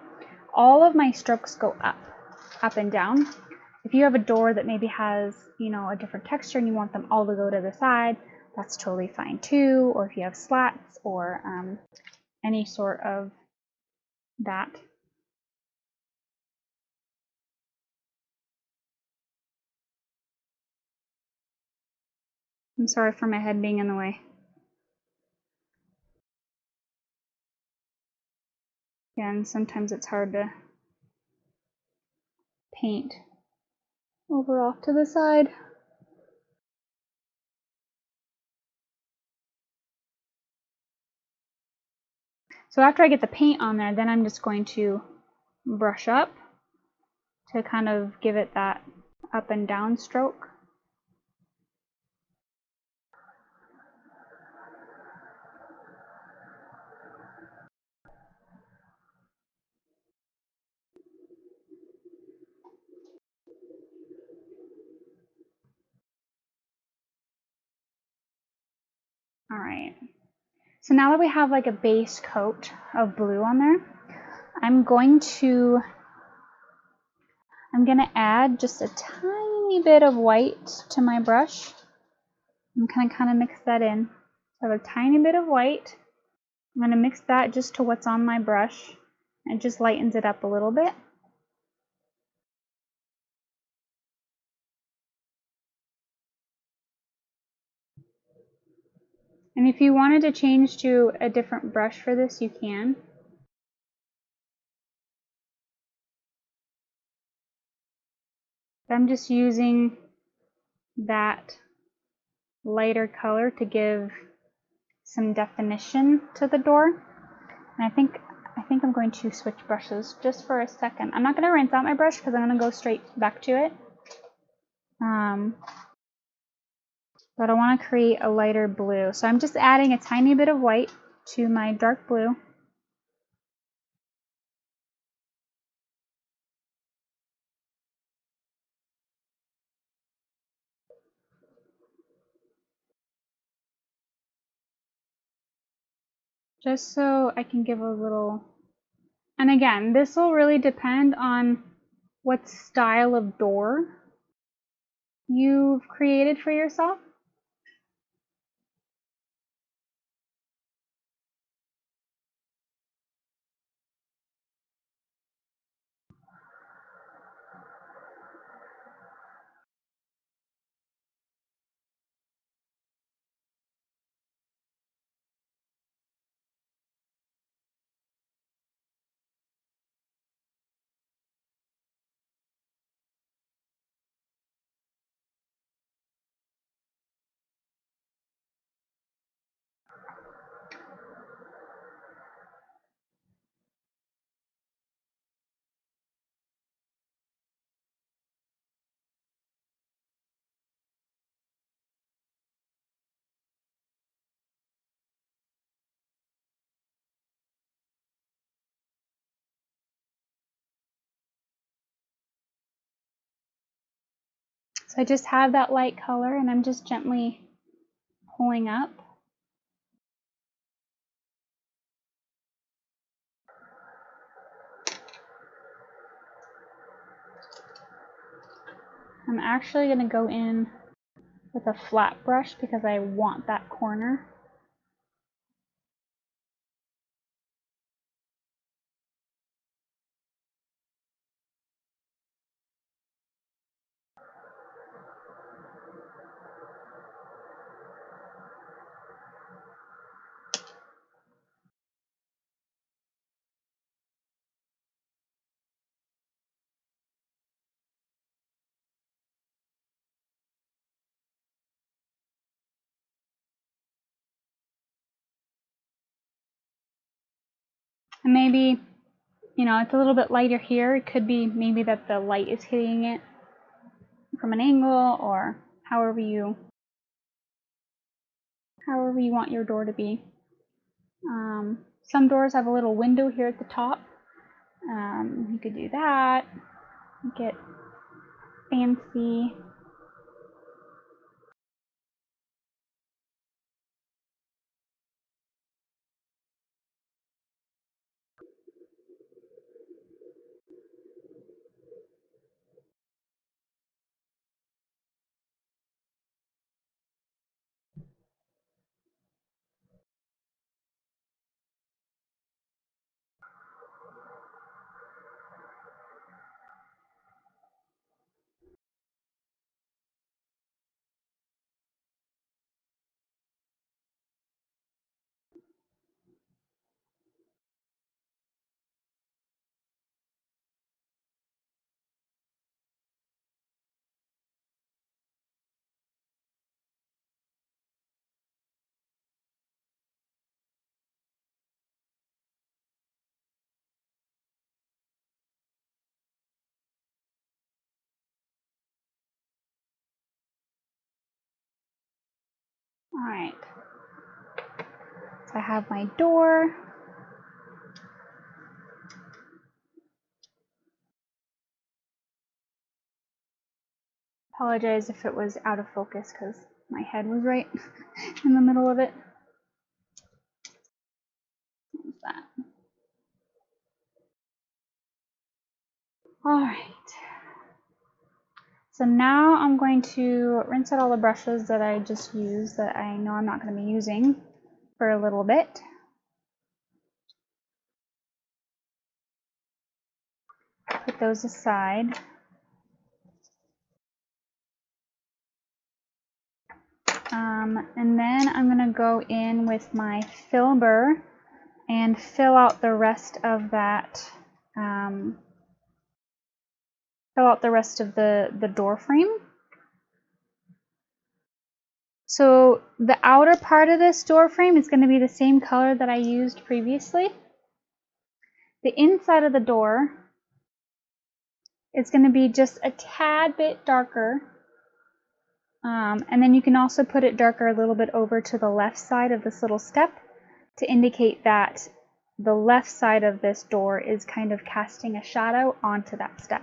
all of my strokes go up and down. If you have a door that maybe has, you know, a different texture and you want them all to go to the side, that's totally fine too. Or if you have slats or any sort of that. I'm sorry for my head being in the way. Yeah, and sometimes it's hard to paint over off to the side. So after I get the paint on there, then I'm just going to brush up to kind of give it that up and down stroke. All right. So now that we have like a base coat of blue on there, I'm going to add just a tiny bit of white to my brush. I'm going to kind of mix that in. So I have a tiny bit of white. I'm going to mix that just to what's on my brush. It just lightens it up a little bit. And if you wanted to change to a different brush for this, you can. I'm just using that lighter color to give some definition to the door. And I think I'm going to switch brushes just for a second. I'm not going to rinse out my brush because I'm going to go straight back to it. But I want to create a lighter blue. So I'm just adding a tiny bit of white to my dark blue. Just so I can give a little, and again, this will really depend on what style of door you've created for yourself. So I just have that light color and I'm just gently pulling up. I'm actually going to go in with a flat brush because I want that corner. And maybe, you know, it's a little bit lighter here. It could be maybe that the light is hitting it from an angle, or however you want your door to be. Some doors have a little window here at the top. You could do that. Get fancy. Alright, so I have my door. Apologize if it was out of focus because my head was right in the middle of it. What's that? Alright, so now I'm going to rinse out all the brushes that I just used that I know I'm not going to be using for a little bit. Put those aside. And then I'm going to go in with my filber and fill out the rest of that, fill out the rest of the door frame. So the outer part of this door frame is going to be the same color that I used previously. The inside of the door is going to be just a tad bit darker. And then you can also put it darker a little bit over to the left side of this little step to indicate that the left side of this door is kind of casting a shadow onto that step.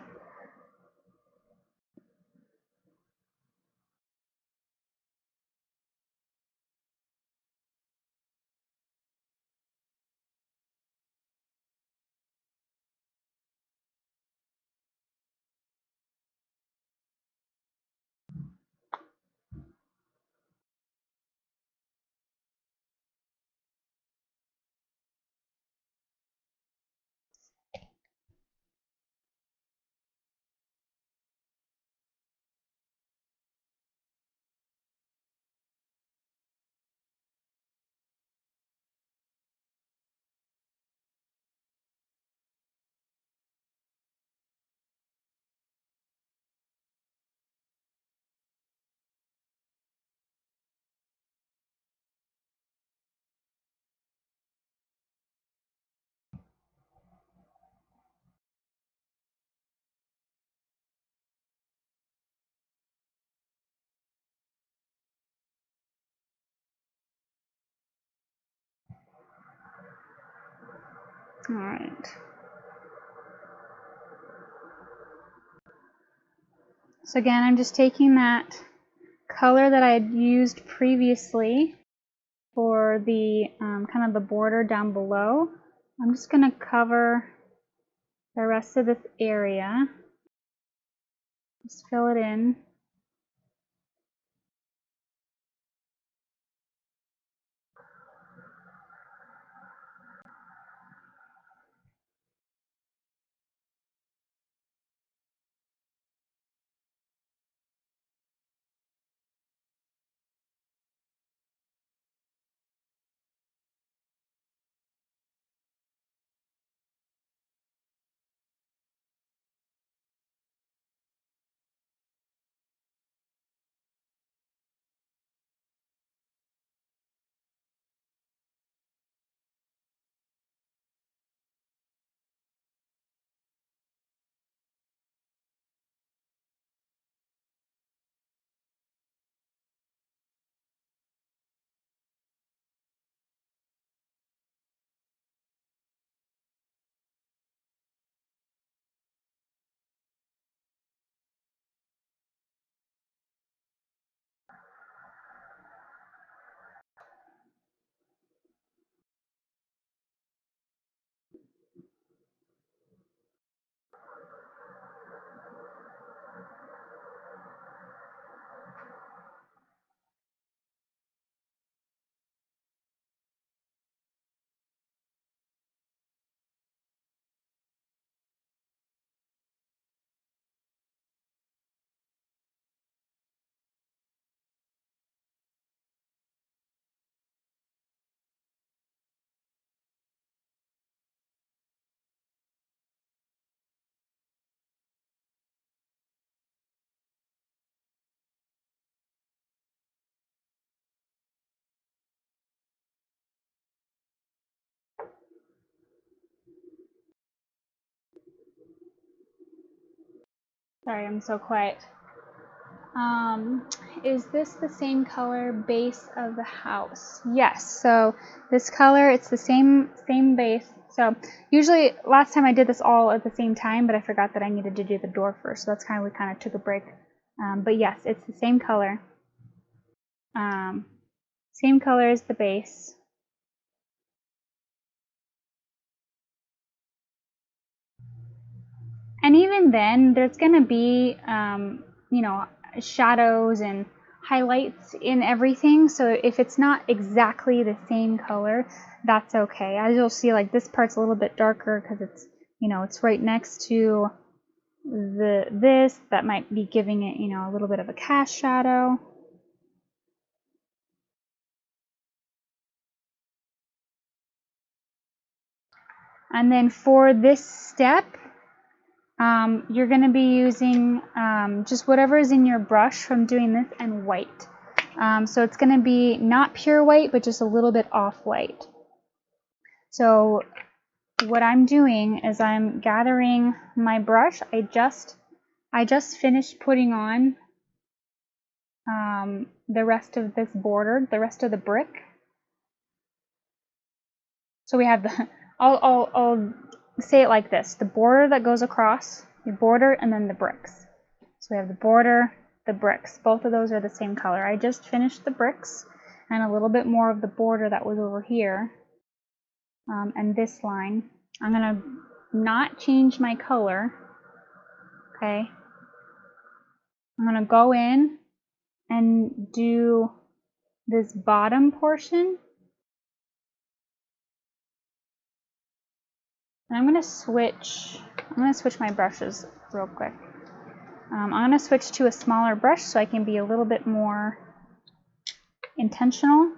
All right. So again, I'm just taking that color that I had used previously for the kind of the border down below. I'm just going to cover the rest of this area. Just fill it in. Sorry, I'm so quiet. Is this the same color base of the house? Yes. So this color, it's the same base. So usually last time I did this all at the same time, but I forgot that I needed to do the door first. So that's we kind of took a break. But yes, it's the same color. Same color as the base. And even then, there's going to be, you know, shadows and highlights in everything. So if it's not exactly the same color, that's okay. As you'll see, like this part's a little bit darker because it's, you know, it's right next to this that might be giving it, you know, a little bit of a cast shadow. And then for this step, you're going to be using just whatever is in your brush from doing this and white. So it's going to be not pure white, but just a little bit off white. So what I'm doing is I'm gathering my brush. I just finished putting on the rest of this border, the rest of the brick. So we have the, I'll say it like this, the border that goes across, the border, and then the bricks. So we have the border, the bricks. Both of those are the same color. I just finished the bricks and a little bit more of the border that was over here. And this line. I'm going to not change my color. Okay. I'm going to go in and do this bottom portion. And I'm going to switch my brushes real quick. I'm going to switch to a smaller brush so I can be a little bit more intentional.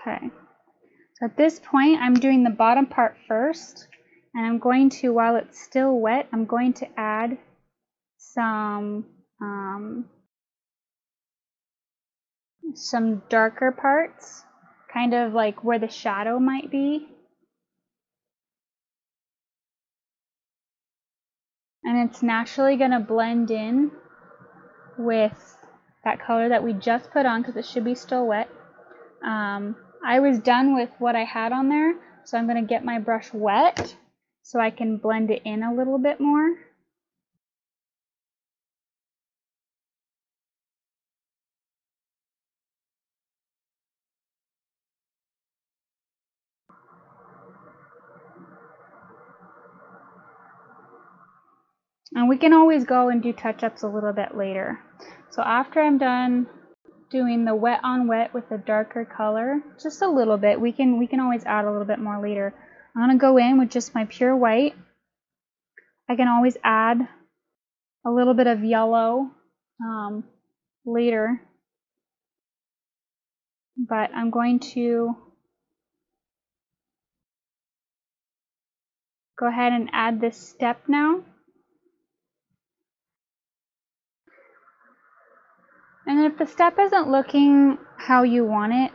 Okay. So at this point, I'm doing the bottom part first, and I'm going to, while it's still wet, I'm going to add some darker parts, kind of like where the shadow might be. And it's naturally going to blend in with that color that we just put on because it should be still wet. I was done with what I had on there, so I'm going to get my brush wet so I can blend it in a little bit more. And we can always go and do touch-ups a little bit later. So after I'm done doing the wet on wet with a darker color, just a little bit, we can always add a little bit more later. I'm going to go in with just my pure white. I can always add a little bit of yellow later, but I'm going to go ahead and add this step now. And if the step isn't looking how you want it,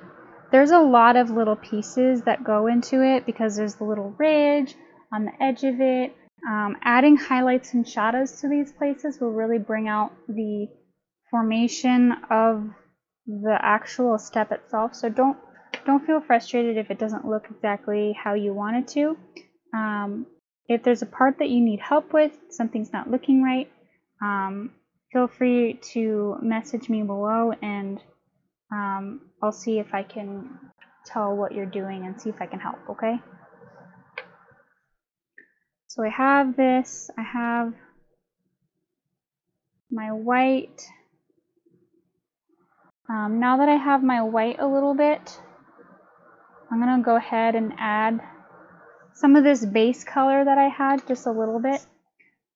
there's a lot of little pieces that go into it because there's the little ridge on the edge of it. Adding highlights and shadows to these places will really bring out the formation of the actual step itself. So don't feel frustrated if it doesn't look exactly how you want it to. If there's a part that you need help with, something's not looking right, feel free to message me below, and I'll see if I can tell what you're doing and see if I can help, okay? So I have this, I have my white. Now that I have my white a little bit, I'm going to go ahead and add some of this base color that I had, just a little bit,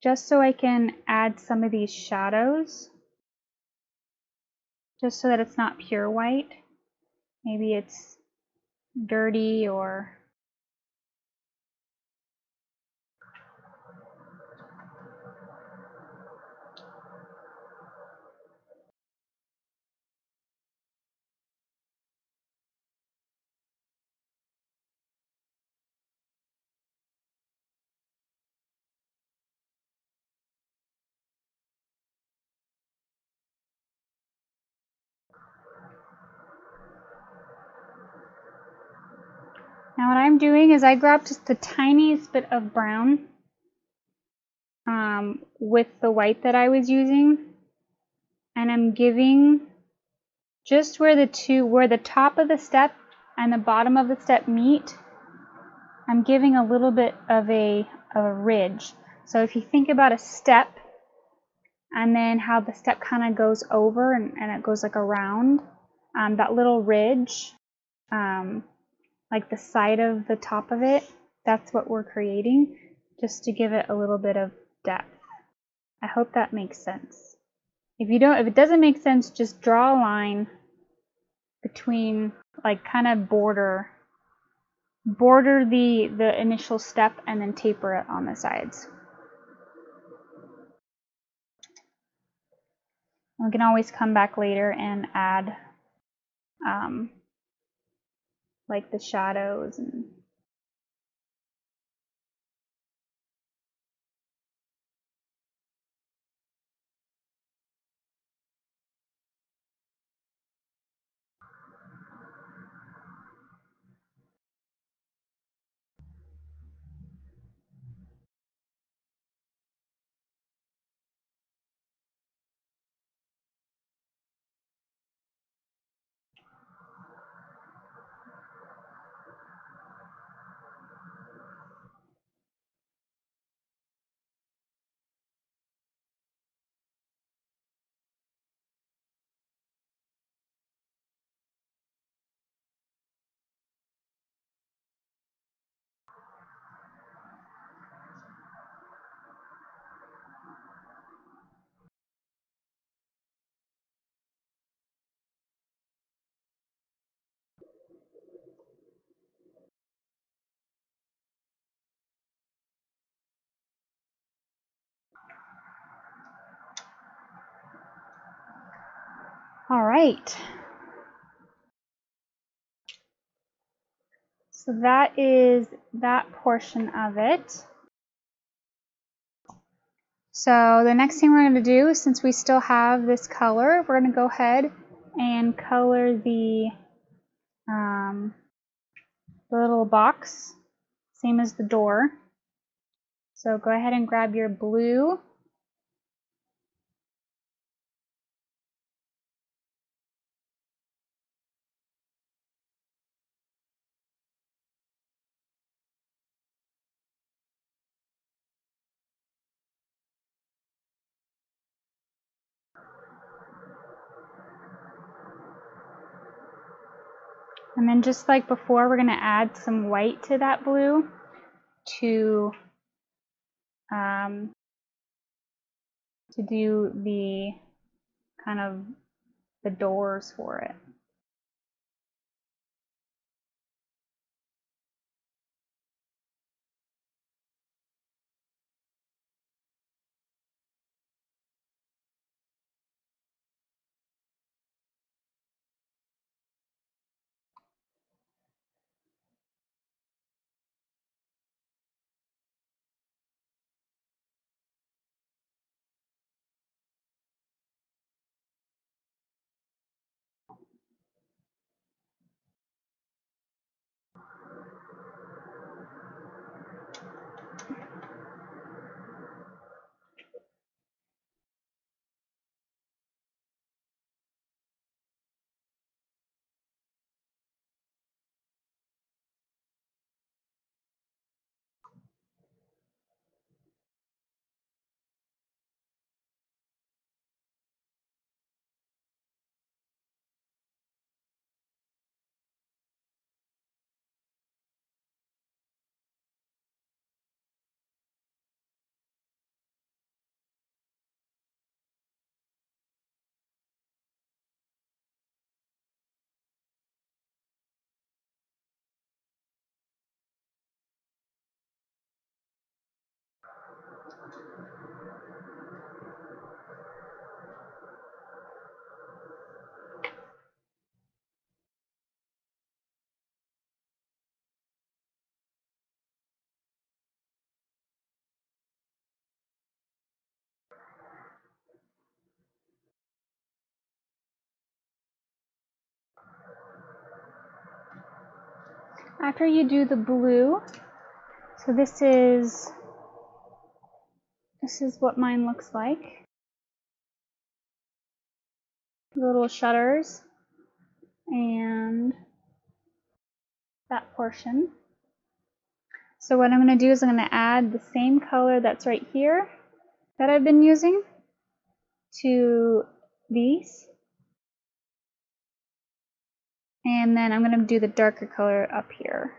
just so I can add some of these shadows, just so that it's not pure white. Maybe it's dirty or... Now what I'm doing is I grabbed just the tiniest bit of brown with the white that I was using, and I'm giving just where the top of the step and the bottom of the step meet, I'm giving a little bit of a ridge. So if you think about a step and then how the step kind of goes over and it goes like around, that little ridge, like the side of the top of it, that's what we're creating, just to give it a little bit of depth. I hope that makes sense. If it doesn't make sense, just draw a line between, like, kind of border the initial step and then taper it on the sides. We can always come back later and add like the shadows and... All right. So that is that portion of it. So the next thing we're going to do, since we still have this color, we're going to go ahead and color the little box, same as the door. So go ahead and grab your blue. And then just like before, we're going to add some white to that blue to do the kind of the doors for it. after you do the blue, so this is what mine looks like. Little shutters and that portion. So what I'm going to do is I'm going to add the same color that's right here that I've been using to these. And then I'm going to do the darker color up here.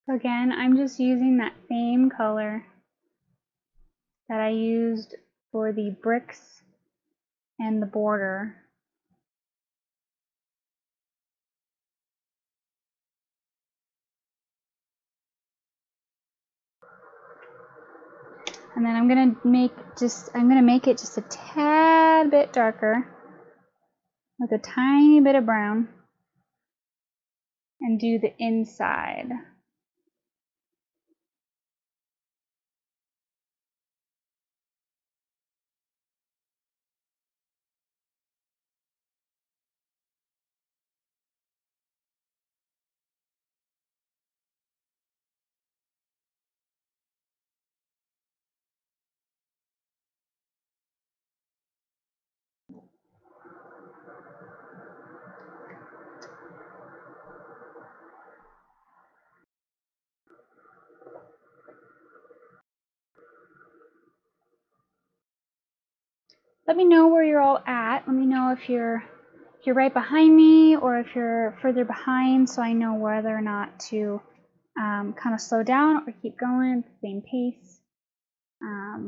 Again, I'm just using that same color that I used for the bricks and the border. And then I'm going to make it just a tad bit darker with a tiny bit of brown and do the inside. Let me know where you're all at. Let me know if you're right behind me or if you're further behind, so I know whether or not to kind of slow down or keep going at the same pace.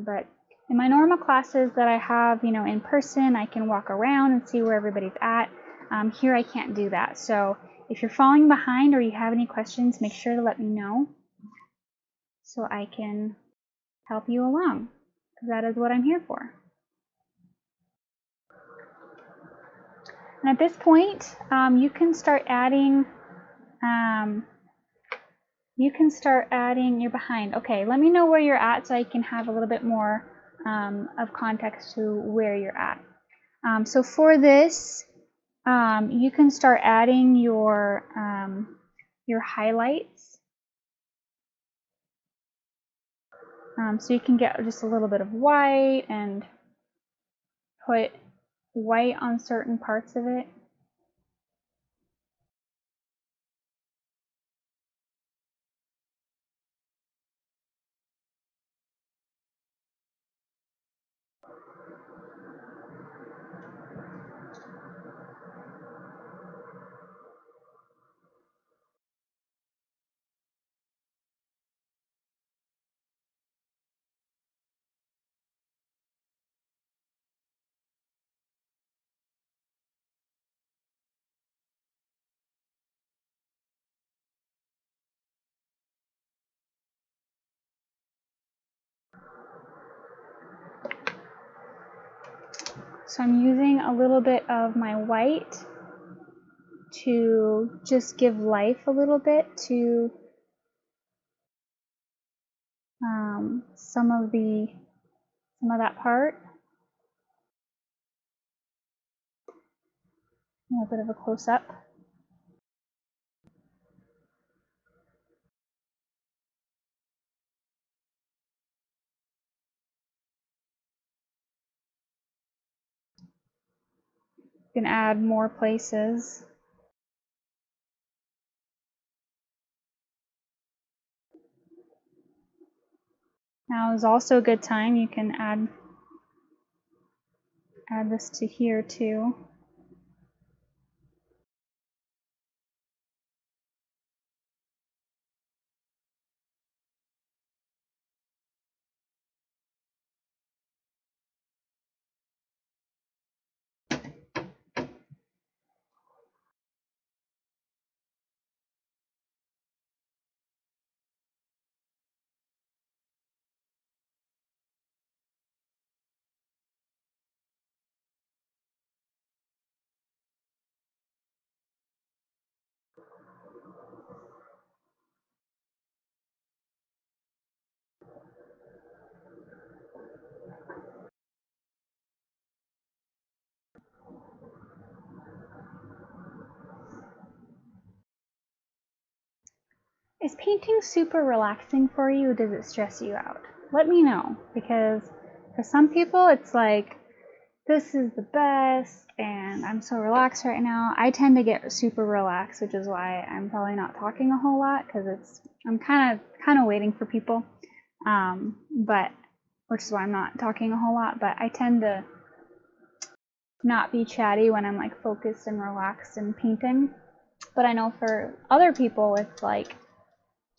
But in my normal classes that I have, in person, I can walk around and see where everybody's at. Here I can't do that. So if you're falling behind or you have any questions, make sure to let me know so I can help you along, because that is what I'm here for. And at this point, you can start adding. You're behind. Okay, let me know where you're at so I can have a little bit more of context to where you're at. So for this, you can start adding your highlights. So you can get just a little bit of white and put white on certain parts of it. So I'm using a little bit of my white to just give life a little bit to some of that part. A little bit of a close-up. You can add more places. Now is also a good time. You can add this to here too. Is painting super relaxing for you, or does it stress you out? Let me know, because for some people it's like, this is the best and I'm so relaxed right now. I tend to get super relaxed, which is why I'm probably not talking a whole lot, because I'm kind of waiting for people, but which is why I'm not talking a whole lot. But I tend to not be chatty when I'm like focused and relaxed and painting. But I know for other people it's like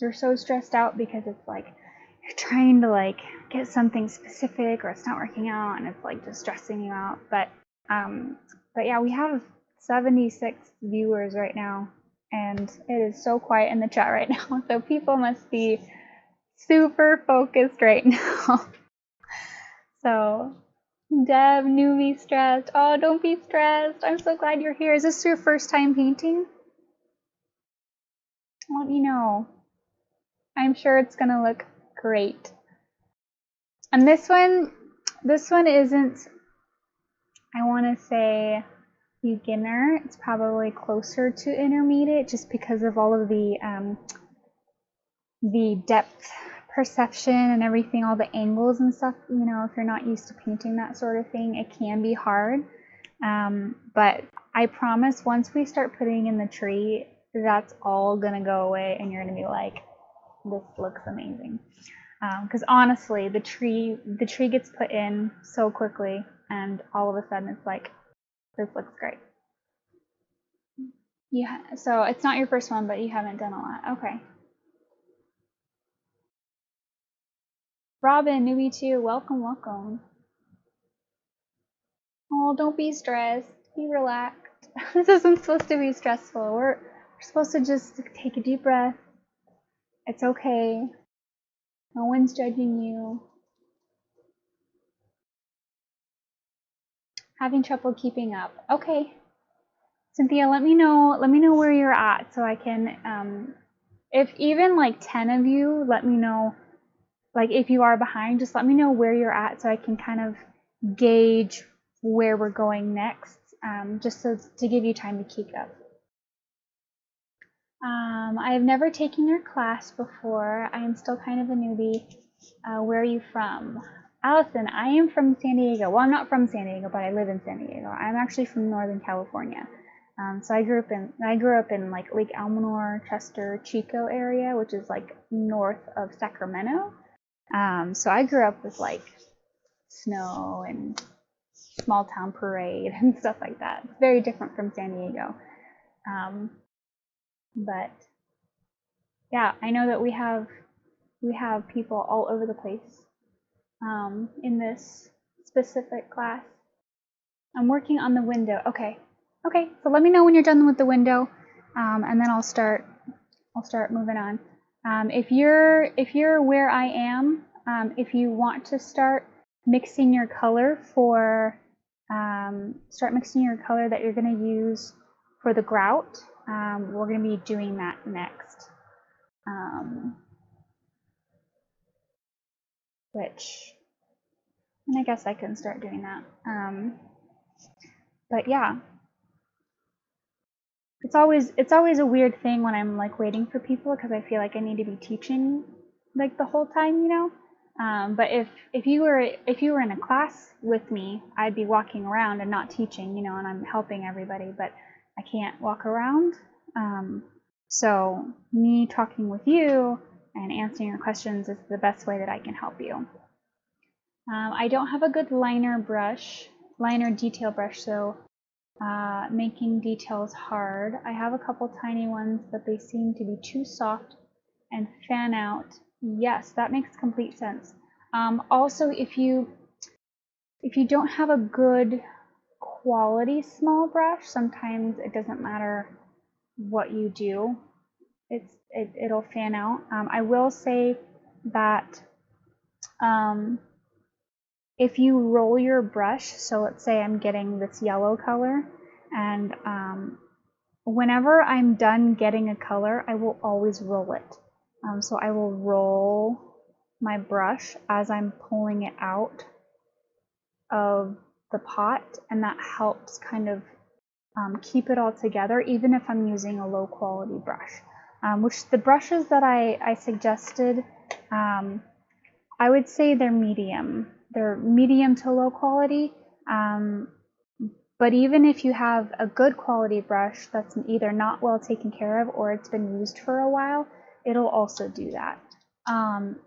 you're so stressed out because it's like you're trying to like get something specific, or it's not working out and it's like just stressing you out. But yeah, we have 76 viewers right now, and it is so quiet in the chat right now, so people must be super focused right now. So Deb, newbie stressed. Oh, don't be stressed. I'm so glad you're here. Is this your first time painting? Let me know. I'm sure it's gonna look great. And this one isn't, I want to say, beginner. It's probably closer to intermediate, just because of all of the depth perception and everything, all the angles and stuff. You know, if you're not used to painting that sort of thing, it can be hard. But I promise, once we start putting in the tree, that's all gonna go away, and you're gonna be like, this looks amazing. Because honestly, the tree gets put in so quickly, and all of a sudden it's like, this looks great. Yeah, so it's not your first one, but you haven't done a lot. Okay. Robin, newbie too. Welcome, welcome. Oh, don't be stressed. Be relaxed. This isn't supposed to be stressful. We're supposed to just take a deep breath. It's okay. No one's judging you. Having trouble keeping up. Okay. Cynthia, let me know where you're at, so I can, if even like 10 of you, let me know, like if you are behind, just let me know where you're at, so I can kind of gauge where we're going next, just so to give you time to keep up. I have never taken your class before. I am still kind of a newbie. Where are you from? Allison, I am from San Diego. Well, I'm not from San Diego, but I live in San Diego. I'm actually from Northern California. So I grew up in like Lake Almanor, Chester, Chico area, which is like north of Sacramento. So I grew up with like snow and small town parade and stuff like that. It's very different from San Diego. But yeah, I know that we have people all over the place in this specific class. I'm working on the window. Okay, so let me know when you're done with the window, and then I'll start moving on. If you're where I am, if you want to start mixing your color that you're going to use for the grout, we're going to be doing that next. And I guess I can start doing that. But yeah, it's always a weird thing when I'm like waiting for people, because I feel like I need to be teaching like the whole time, you know. But if you were in a class with me, I'd be walking around and not teaching, you know, and I'm helping everybody, but I can't walk around. So me talking with you and answering your questions is the best way that I can help you. I don't have a good liner detail brush, so making details hard. I have a couple tiny ones, but they seem to be too soft and fan out. Yes, that makes complete sense. Also, if you don't have a good quality small brush, sometimes it doesn't matter what you do. It'll fan out. I will say that if you roll your brush, so let's say I'm getting this yellow color, and whenever I'm done getting a color, I will always roll it. So I will roll my brush as I'm pulling it out of the pot, and that helps kind of keep it all together, even if I'm using a low quality brush. Which the brushes that I suggested, I would say they're medium. They're medium to low quality. But even if you have a good quality brush that's either not well taken care of or it's been used for a while, it'll also do that.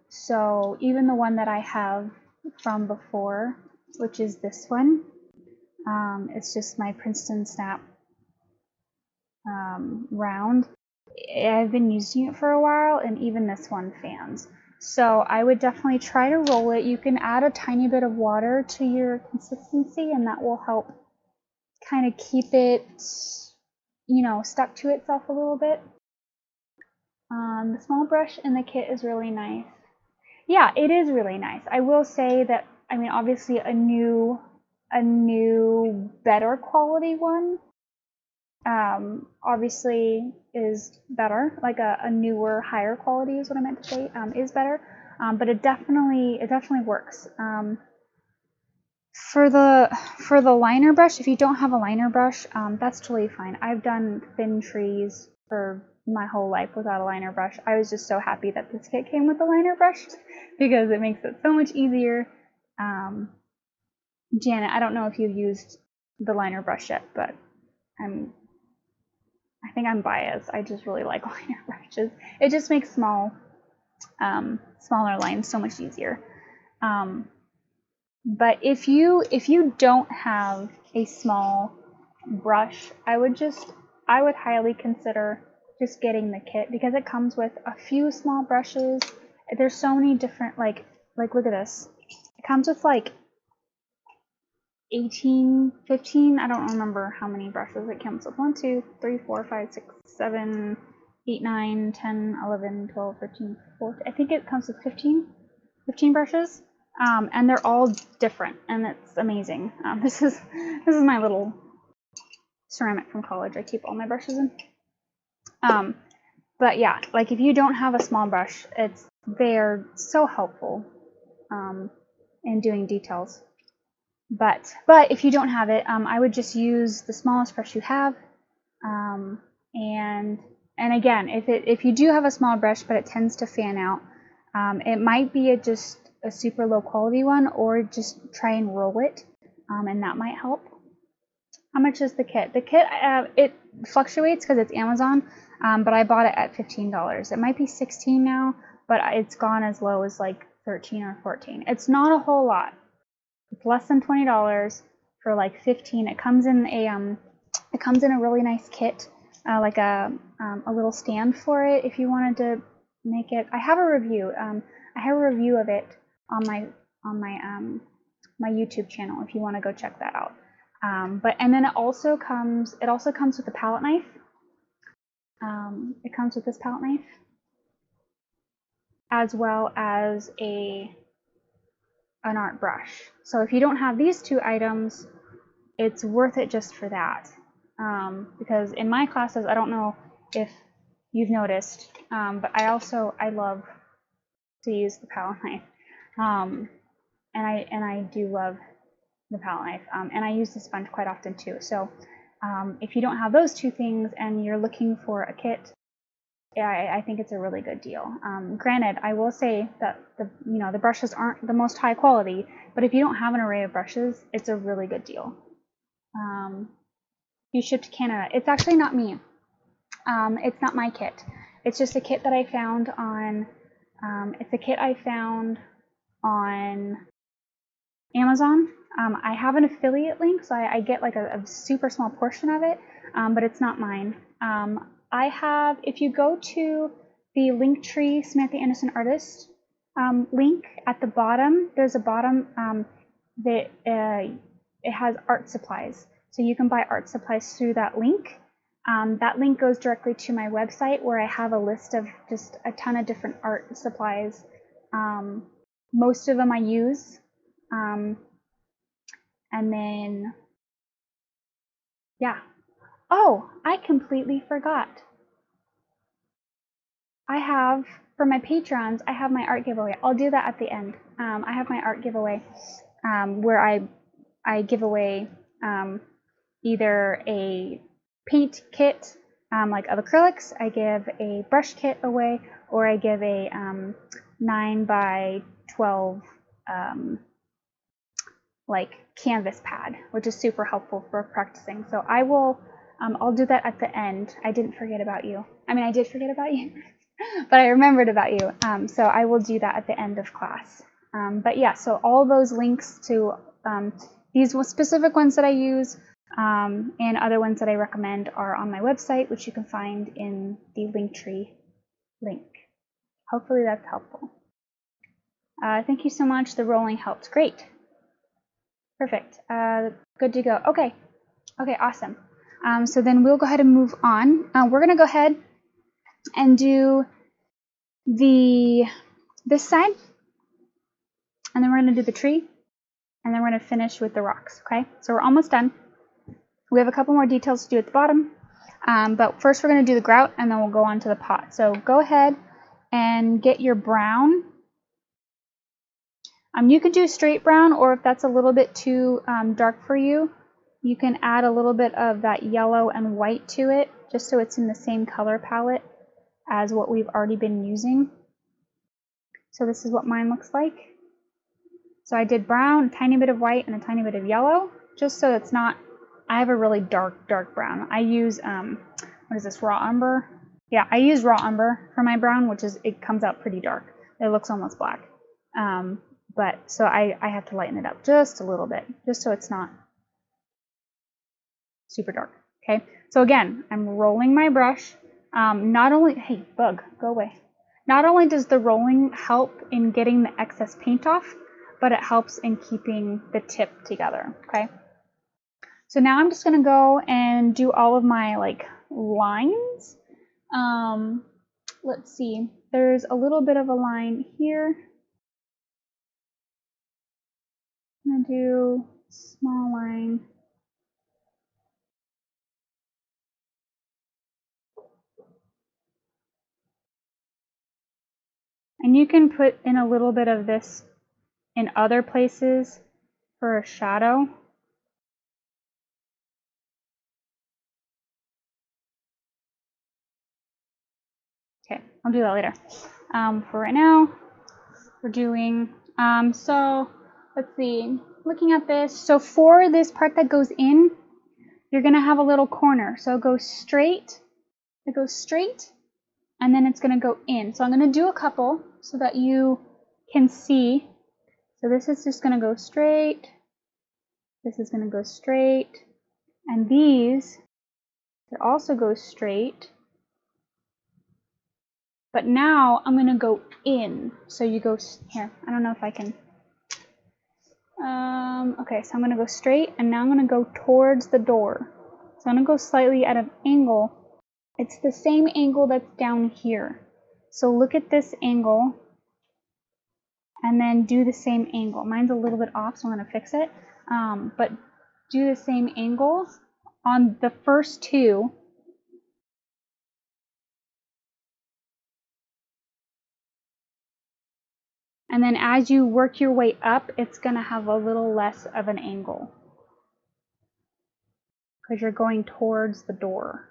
So even the one that I have from before, which is this one, it's just my Princeton Snap round. I've been using it for a while, and even this one fans. So I would definitely try to roll it. You can add a tiny bit of water to your consistency, and that will help kind of keep it, you know, stuck to itself a little bit. The small brush in the kit is really nice. Yeah, it is really nice. I will say that, I mean, obviously a new, better quality one obviously is better. Like a newer, higher quality is what I meant to say, is better. But it definitely works. For the liner brush, if you don't have a liner brush, that's totally fine. I've done thin trees for my whole life without a liner brush. I was just so happy that this kit came with a liner brush because it makes it so much easier. Janet, I don't know if you've used the liner brush yet, but I think I'm biased. I just really like liner brushes. It just makes smaller lines so much easier. But if you don't have a small brush, I would highly consider just getting the kit, because it comes with a few small brushes. There's so many different, like look at this. It comes with like 18, 15, I don't remember how many brushes it comes with. 1, 2, 3, 4, 5, 6, 7, 8, 9, 10, 11, 12, 13, 14. I think it comes with 15 brushes. And they're all different, and it's amazing. This is my little ceramic from college. I keep all my brushes in. But yeah, like if you don't have a small brush, they're so helpful in doing details. But if you don't have it, I would just use the smallest brush you have. And again, if you do have a small brush but it tends to fan out, it might be just a super low quality one, or just try and roll it, and that might help. How much is the kit? The kit, it fluctuates because it's Amazon, but I bought it at $15. It might be $16 now, but it's gone as low as like $13 or $14. It's not a whole lot. It's less than $20 for like $15. It comes in a really nice kit, like a little stand for it if you wanted to make it. I have a review. I have a review of it on my YouTube channel if you want to go check that out. And then it also comes with a palette knife. It comes with this palette knife, as well as an art brush. So if you don't have these two items, it's worth it just for that. Because in my classes, I don't know if you've noticed, but I love to use the palette knife. And I do love the palette knife, and I use the sponge quite often too. So if you don't have those two things and you're looking for a kit yeah, I think it's a really good deal. Granted, I will say that the brushes aren't the most high quality, but if you don't have an array of brushes, it's a really good deal. You ship to Canada. It's actually not me. It's not my kit. It's just a kit that I found on. It's a kit I found on Amazon. I have an affiliate link, so I get like a super small portion of it, but it's not mine. I have, if you go to the Linktree Samantha Anderson Artist link at the bottom, there's a bottom that it has art supplies. So you can buy art supplies through that link. That link goes directly to my website where I have a list of just a ton of different art supplies. Most of them I use. And then, yeah. Oh, I completely forgot. I have, for my patrons, I have my art giveaway. I'll do that at the end. I have my art giveaway where I give away either a paint kit like of acrylics, I give a brush kit away, or I give a 9 by 12 like canvas pad, which is super helpful for practicing. So I will, I'll do that at the end. I didn't forget about you. I mean, I did forget about you, but I remembered about you. So I will do that at the end of class. But yeah, so all those links to these specific ones that I use and other ones that I recommend are on my website, which you can find in the Linktree link. Hopefully that's helpful. Thank you so much. The rolling helped. Great. Perfect. Good to go. Okay. Okay, awesome. So then we'll go ahead and move on. We're going to go ahead and do this side, and then we're going to do the tree, and then we're going to finish with the rocks, okay? So we're almost done. We have a couple more details to do at the bottom, but first we're going to do the grout, and then we'll go on to the pot. So go ahead and get your brown. You can do straight brown, or if that's a little bit too dark for you, you can add a little bit of that yellow and white to it, just so it's in the same color palette as what we've already been using. So this is what mine looks like. So I did brown, a tiny bit of white, and a tiny bit of yellow, just so it's not, I have a really dark brown. I use, what is this, raw umber? Yeah, I use raw umber for my brown, which is, it comes out pretty dark. It looks almost black. But so I have to lighten it up just a little bit, just so it's not super dark. Okay, so again, I'm rolling my brush. Not only, hey, bug, go away. Not only does the rolling help in getting the excess paint off, but it helps in keeping the tip together, okay? So now I'm just gonna go and do all of my like lines. Let's see, there's a little bit of a line here. I'm gonna do a small line. And you can put in a little bit of this in other places for a shadow. Okay, I'll do that later. For right now, we're doing, so let's see, looking at this. So for this part that goes in, you're gonna have a little corner. So it goes straight, and then it's gonna go in. So I'm gonna do a couple so that you can see. So this is just gonna go straight. This is gonna go straight. And these, it also goes straight. But now I'm gonna go in. So you go here. I don't know if I can. Okay, so I'm gonna go straight, and now I'm gonna go towards the door. So I'm gonna go slightly at an angle. It's the same angle that's down here. So look at this angle, and then do the same angle. Mine's a little bit off, so I'm gonna fix it. But do the same angle on the first two. And then as you work your way up, it's going to have a little less of an angle because you're going towards the door.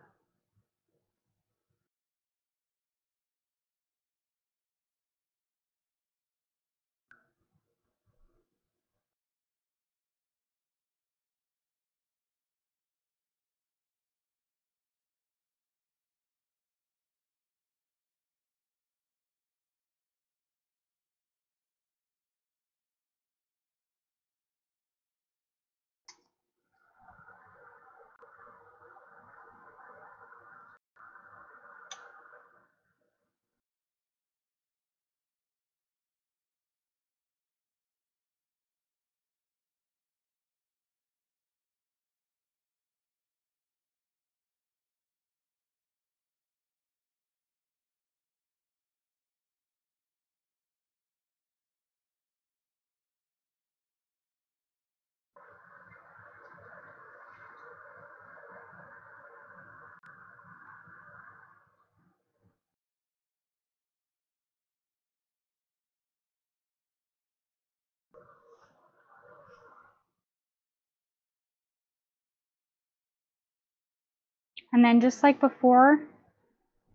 And then just like before,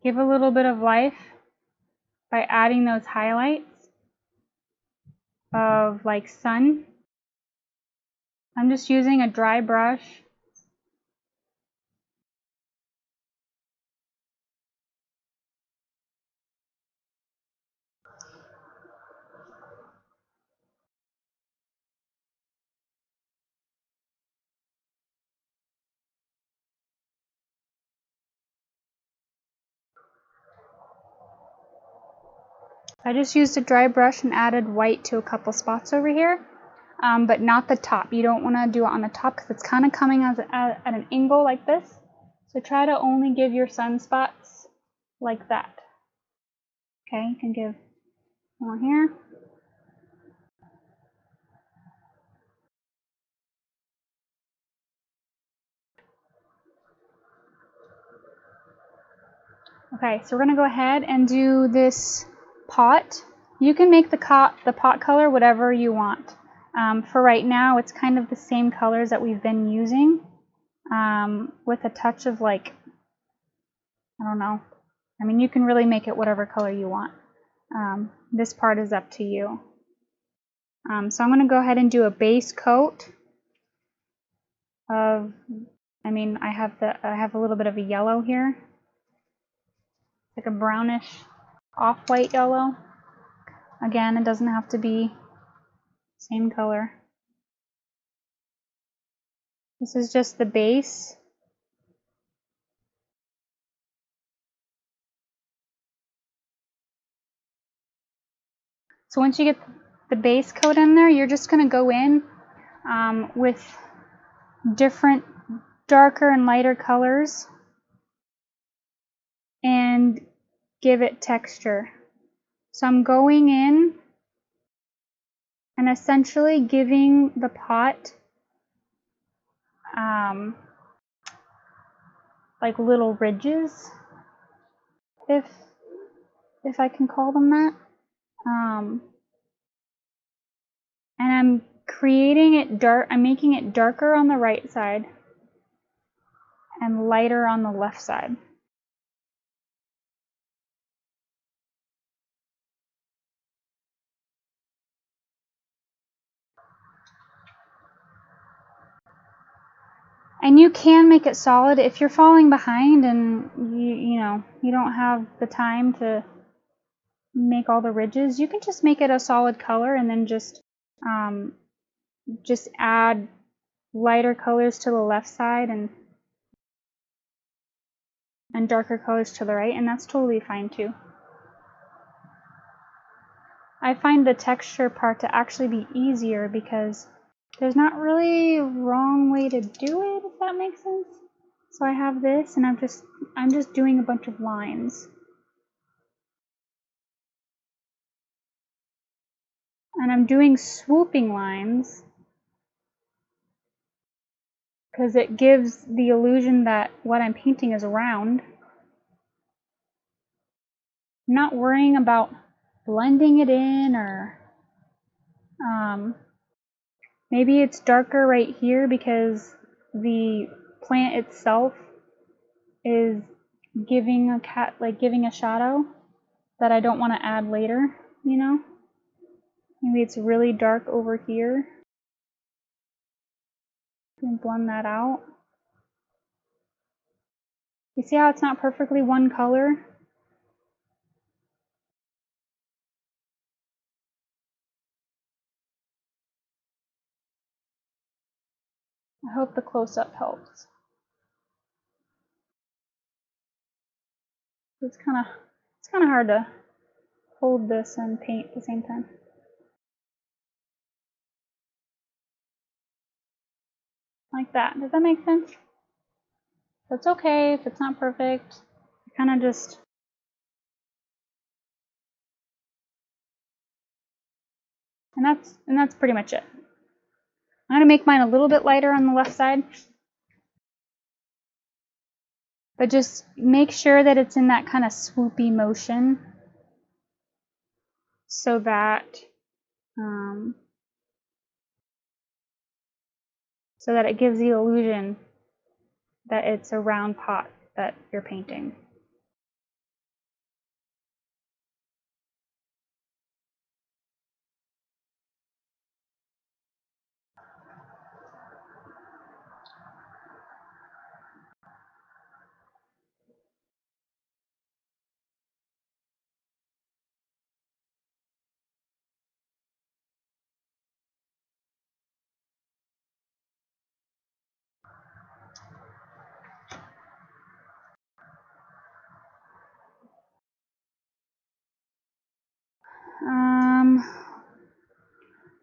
give a little bit of life by adding those highlights of like sun. I'm just using a dry brush. I just used a dry brush and added white to a couple spots over here, but not the top. You don't want to do it on the top because it's kind of coming at an angle like this. So try to only give your sunspots like that. Okay, you can give one here. Okay, so we're going to go ahead and do this pot. You can make the pot color whatever you want. For right now, it's kind of the same colors that we've been using, with a touch of like, I don't know. I mean, you can really make it whatever color you want. This part is up to you. So I'm going to go ahead and do a base coat of, I mean, I have a little bit of a yellow here, like a brownish off-white yellow. Again, it doesn't have to be same color. This is just the base. So once you get the base coat in there, you're just going to go in with different darker and lighter colors and give it texture. So I'm going in and essentially giving the pot like little ridges, if I can call them that. And I'm creating it dark. I'm making it darker on the right side and lighter on the left side. And you can make it solid if you're falling behind and you don't have the time to make all the ridges. You can just make it a solid color and then just add lighter colors to the left side and darker colors to the right, and that's totally fine too. I find the texture part to actually be easier because there's not really a wrong way to do it, if that makes sense. So I have this, and I'm just doing a bunch of lines. And I'm doing swooping lines because it gives the illusion that what I'm painting is round. I'm not worrying about blending it in, or maybe it's darker right here because the plant itself is giving a shadow that I don't want to add later, you know? Maybe it's really dark over here. And blend that out. You see how it's not perfectly one color? I hope the close-up helps. It's kind of hard to hold this and paint at the same time. Like that. Does that make sense? That's okay if it's not perfect. Kind of just. And that's pretty much it. I'm gonna make mine a little bit lighter on the left side. But just make sure that it's in that kind of swoopy motion so that it gives the illusion that it's a round pot. that you're painting.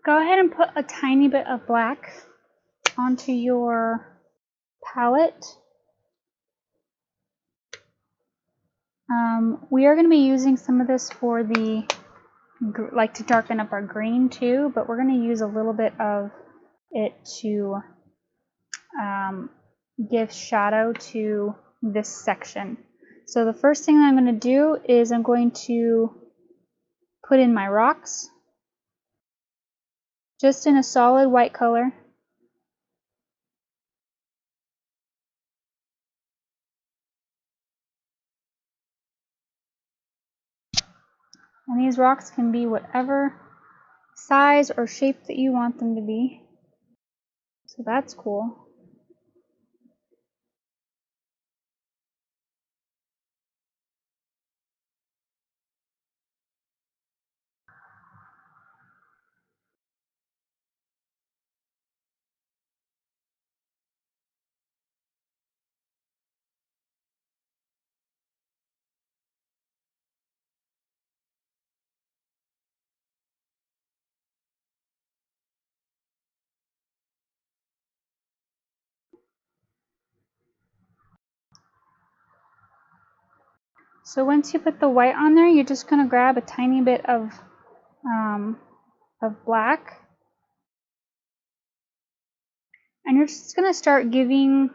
Go ahead and put a tiny bit of black onto your palette. We are going to be using some of this for the, like, to darken up our green too, but we're going to use a little bit of it to give shadow to this section. So the first thing I'm going to do is I'm going to put in my rocks, just in a solid white color. And these rocks can be whatever size or shape that you want them to be. So that's cool. So once you put the white on there, you're just going to grab a tiny bit of black, and you're just going to start giving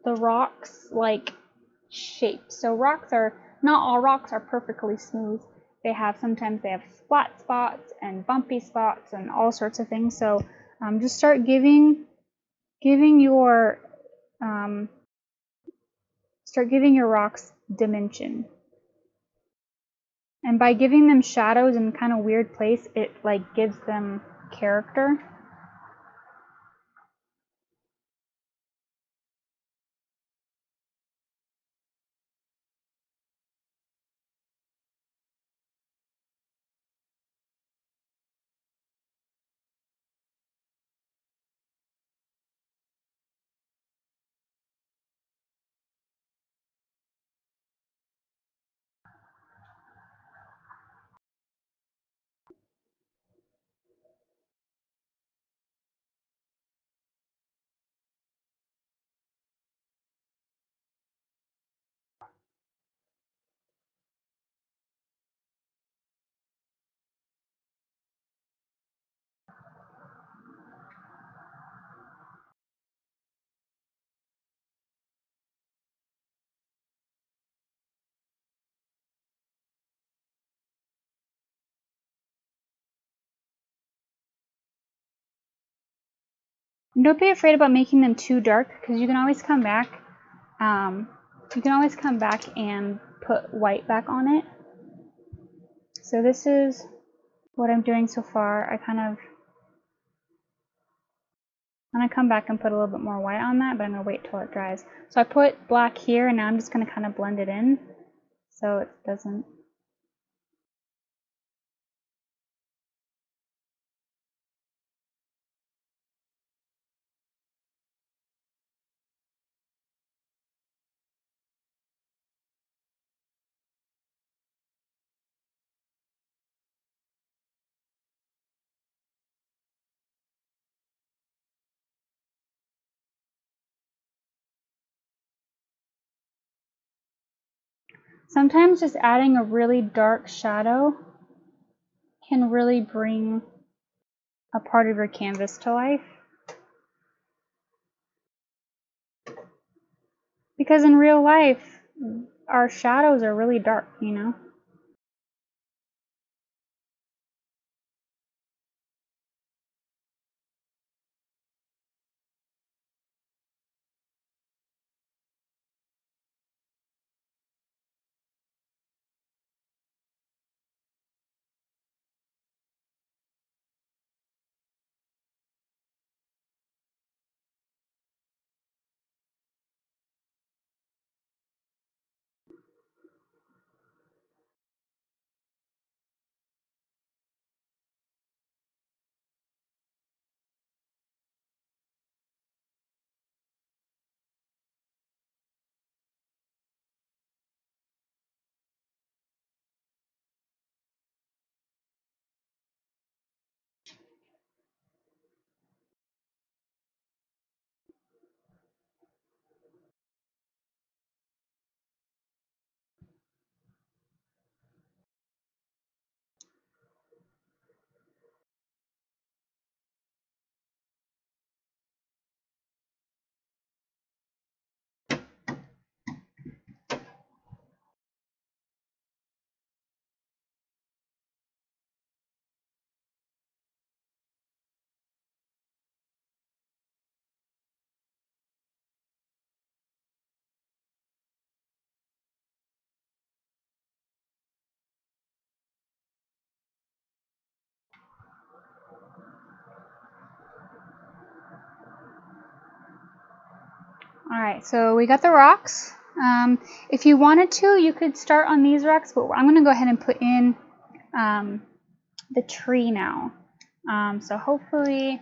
the rocks like shape. So rocks are, not all rocks are perfectly smooth. Sometimes they have flat spots and bumpy spots and all sorts of things. So just start giving your rocks dimension. And by giving them shadows in kind of weird place, it like gives them character. And don't be afraid about making them too dark, because you can always come back. You can always come back and put white back on it. So this is what I'm doing so far. I'm gonna come back and put a little bit more white on that, but I'm gonna wait till it dries. So I put black here, and now I'm just gonna kind of blend it in so it doesn't. Sometimes just adding a really dark shadow can really bring a part of your canvas to life. Because in real life, our shadows are really dark, you know? All right, so we got the rocks. If you wanted to, you could start on these rocks, but I'm going to go ahead and put in the tree now. So hopefully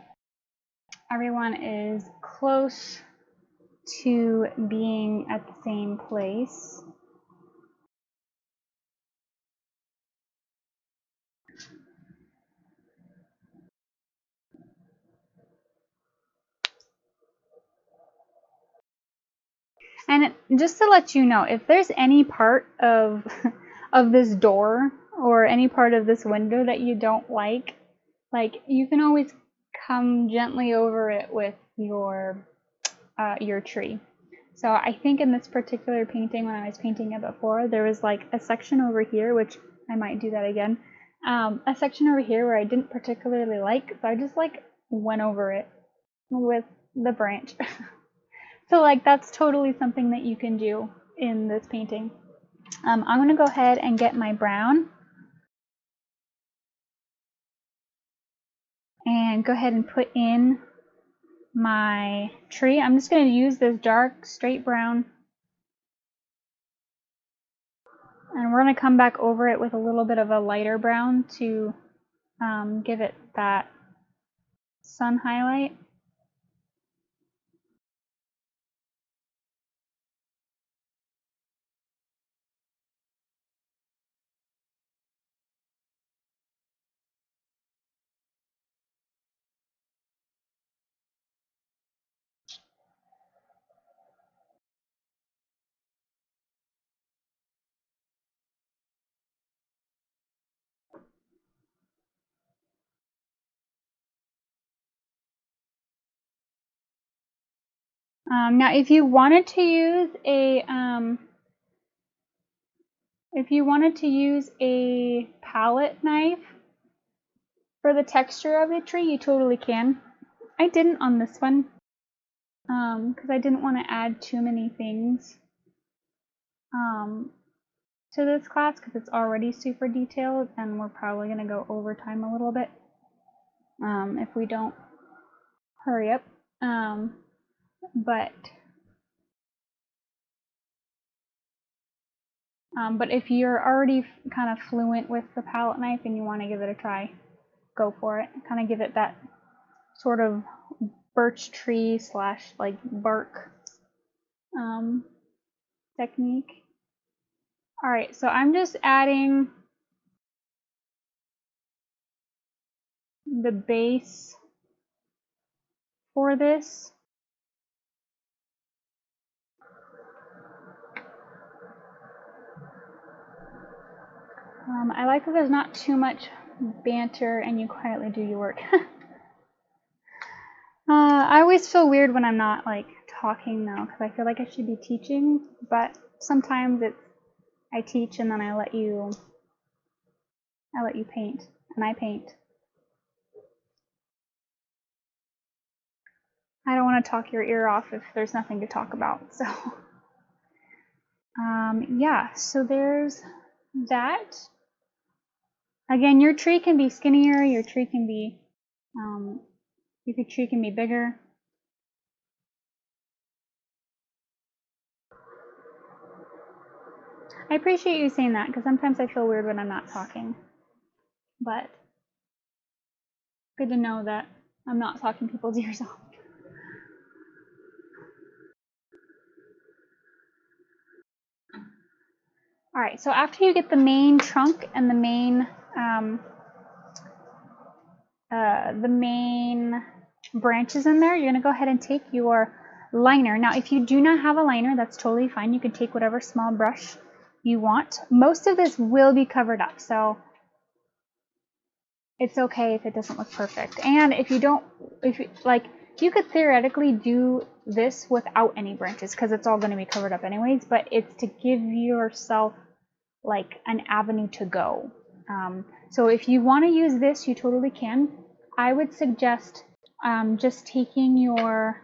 everyone is close to being at the same place. And just to let you know, if there's any part of of this door or any part of this window that you don't like you can always come gently over it with your tree. So I think in this particular painting, when I was painting it before, there was like a section over here, which I might do that again. A section over here where I didn't particularly like, so I just like went over it with the branch. So like that's totally something that you can do in this painting. I'm going to go ahead and get my brown and go ahead and put in my tree. I'm just going to use this dark straight brown, and we're going to come back over it with a little bit of a lighter brown to give it that sun highlight. Now, if you wanted to use a palette knife for the texture of the tree, you totally can. I didn't on this one because I didn't want to add too many things to this class because it's already super detailed, and we're probably going to go over time a little bit if we don't hurry up. But if you're already kind of fluent with the palette knife and you want to give it a try, go for it. Kind of give it that sort of birch tree slash like bark technique. All right, so I'm just adding the base for this. I like that there's not too much banter and you quietly do your work. I always feel weird when I'm not like talking though, because I feel like I should be teaching, but sometimes I teach and then I let you paint, and I paint. I don't want to talk your ear off if there's nothing to talk about. So yeah, so there's that. Again, your tree can be skinnier, your tree can be bigger. I appreciate you saying that because sometimes I feel weird when I'm not talking. But good to know that I'm not talking people's ears off. All right, so after you get the main trunk and the main branches in there, you're going to go ahead and take your liner. Now, if you do not have a liner, that's totally fine. You can take whatever small brush you want. Most of this will be covered up, so it's okay if it doesn't look perfect. And if you could theoretically do this without any branches because it's all going to be covered up anyways, but it's to give yourself like an avenue to go. So if you want to use this, you totally can. I would suggest just taking your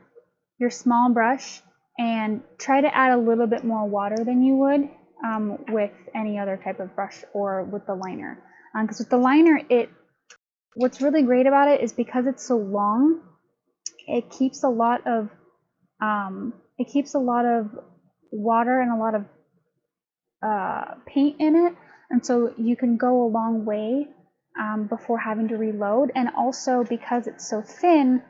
small brush and try to add a little bit more water than you would with any other type of brush or with the liner. Because with the liner, what's really great about it is because it's so long, it keeps a lot of it keeps a lot of water and a lot of paint in it, and so you can go a long way before having to reload. And also because it's so thin,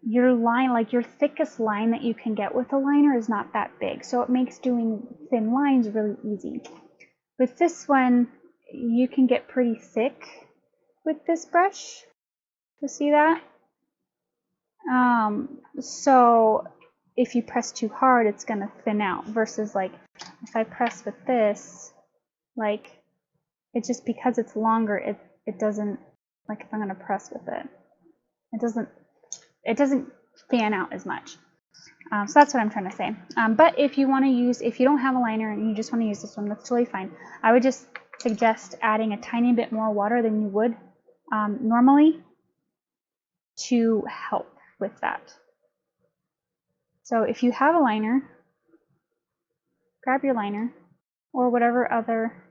your line, like your thickest line that you can get with a liner, is not that big, so it makes doing thin lines really easy. With this one, you can get pretty thick with this brush. You see that? So if you press too hard, it's going to thin out, versus like if I press with this, like it's just because it's longer, it doesn't, like if I'm going to press with it, it doesn't fan out as much. So that's what I'm trying to say. But if you want to use, if you don't have a liner and you just want to use this one, that's totally fine. I would just suggest adding a tiny bit more water than you would normally to help with that. So if you have a liner, grab your liner or whatever other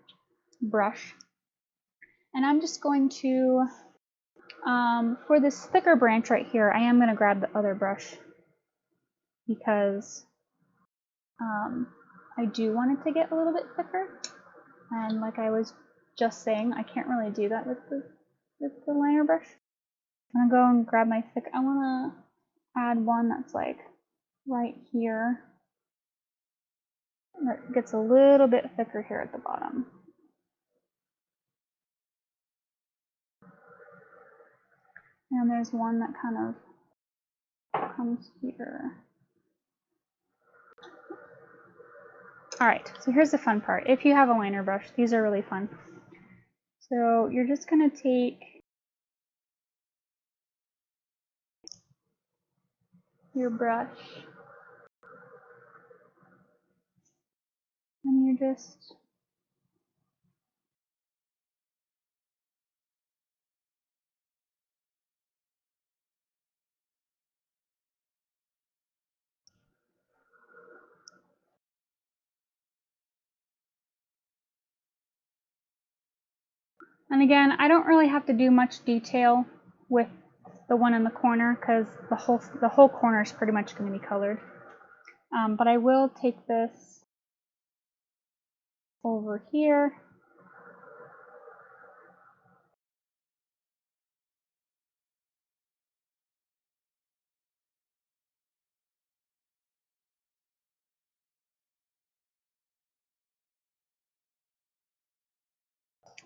brush. And I'm just going to, for this thicker branch right here, I am going to grab the other brush because I do want it to get a little bit thicker. And like I was just saying, I can't really do that with the liner brush. I'm gonna go and grab my thick. I want to add one that's like right here. That gets a little bit thicker here at the bottom. And there's one that kind of comes here. Alright, so here's the fun part. If you have a liner brush, these are really fun. So you're just going to take your brush and you just and again, I don't really have to do much detail with the one in the corner because the whole corner is pretty much going to be colored. But I will take this over here.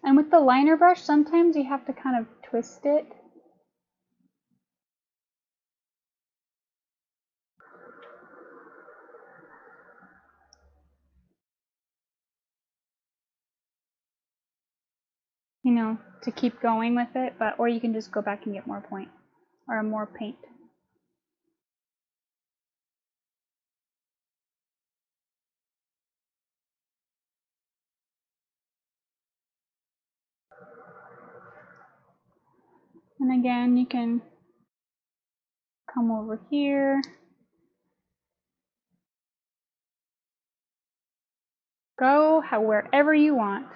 And with the liner brush, sometimes you have to kind of twist it. You know, to keep going with it, or you can just go back and get more point or more paint. And again, you can come over here, go wherever you want.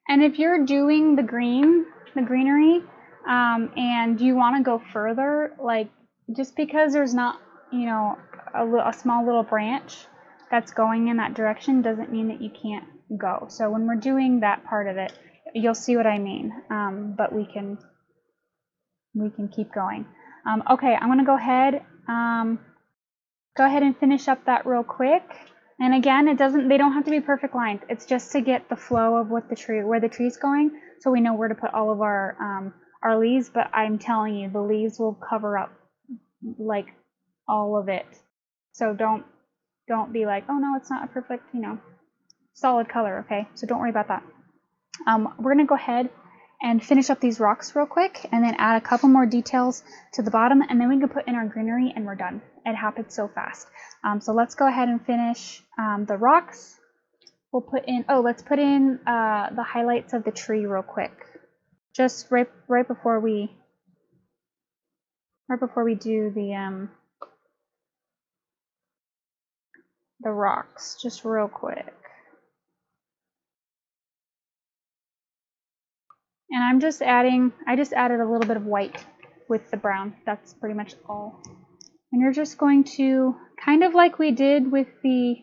And if you're doing the greenery, and you want to go further, like just because there's not, you know, a small little branch that's going in that direction doesn't mean that you can't go. So when we're doing that part of it, you'll see what I mean. But we can keep going. Okay, I'm gonna go ahead and finish up that real quick. And again, they don't have to be perfect lines. It's just to get the flow of where the tree's going, so we know where to put all of our leaves. But I'm telling you, the leaves will cover up like all of it. So don't be like, oh no, it's not a perfect, you know, solid color. Okay, so don't worry about that. We're gonna go ahead and finish up these rocks real quick, and then add a couple more details to the bottom, and then we can put in our greenery, and we're done. It happens so fast. So let's go ahead and finish the rocks. We'll put in, let's put in the highlights of the tree real quick. Just right before we do the rocks, just real quick. And I just added a little bit of white with the brown. That's pretty much all. And you're just going to, kind of like we did with the,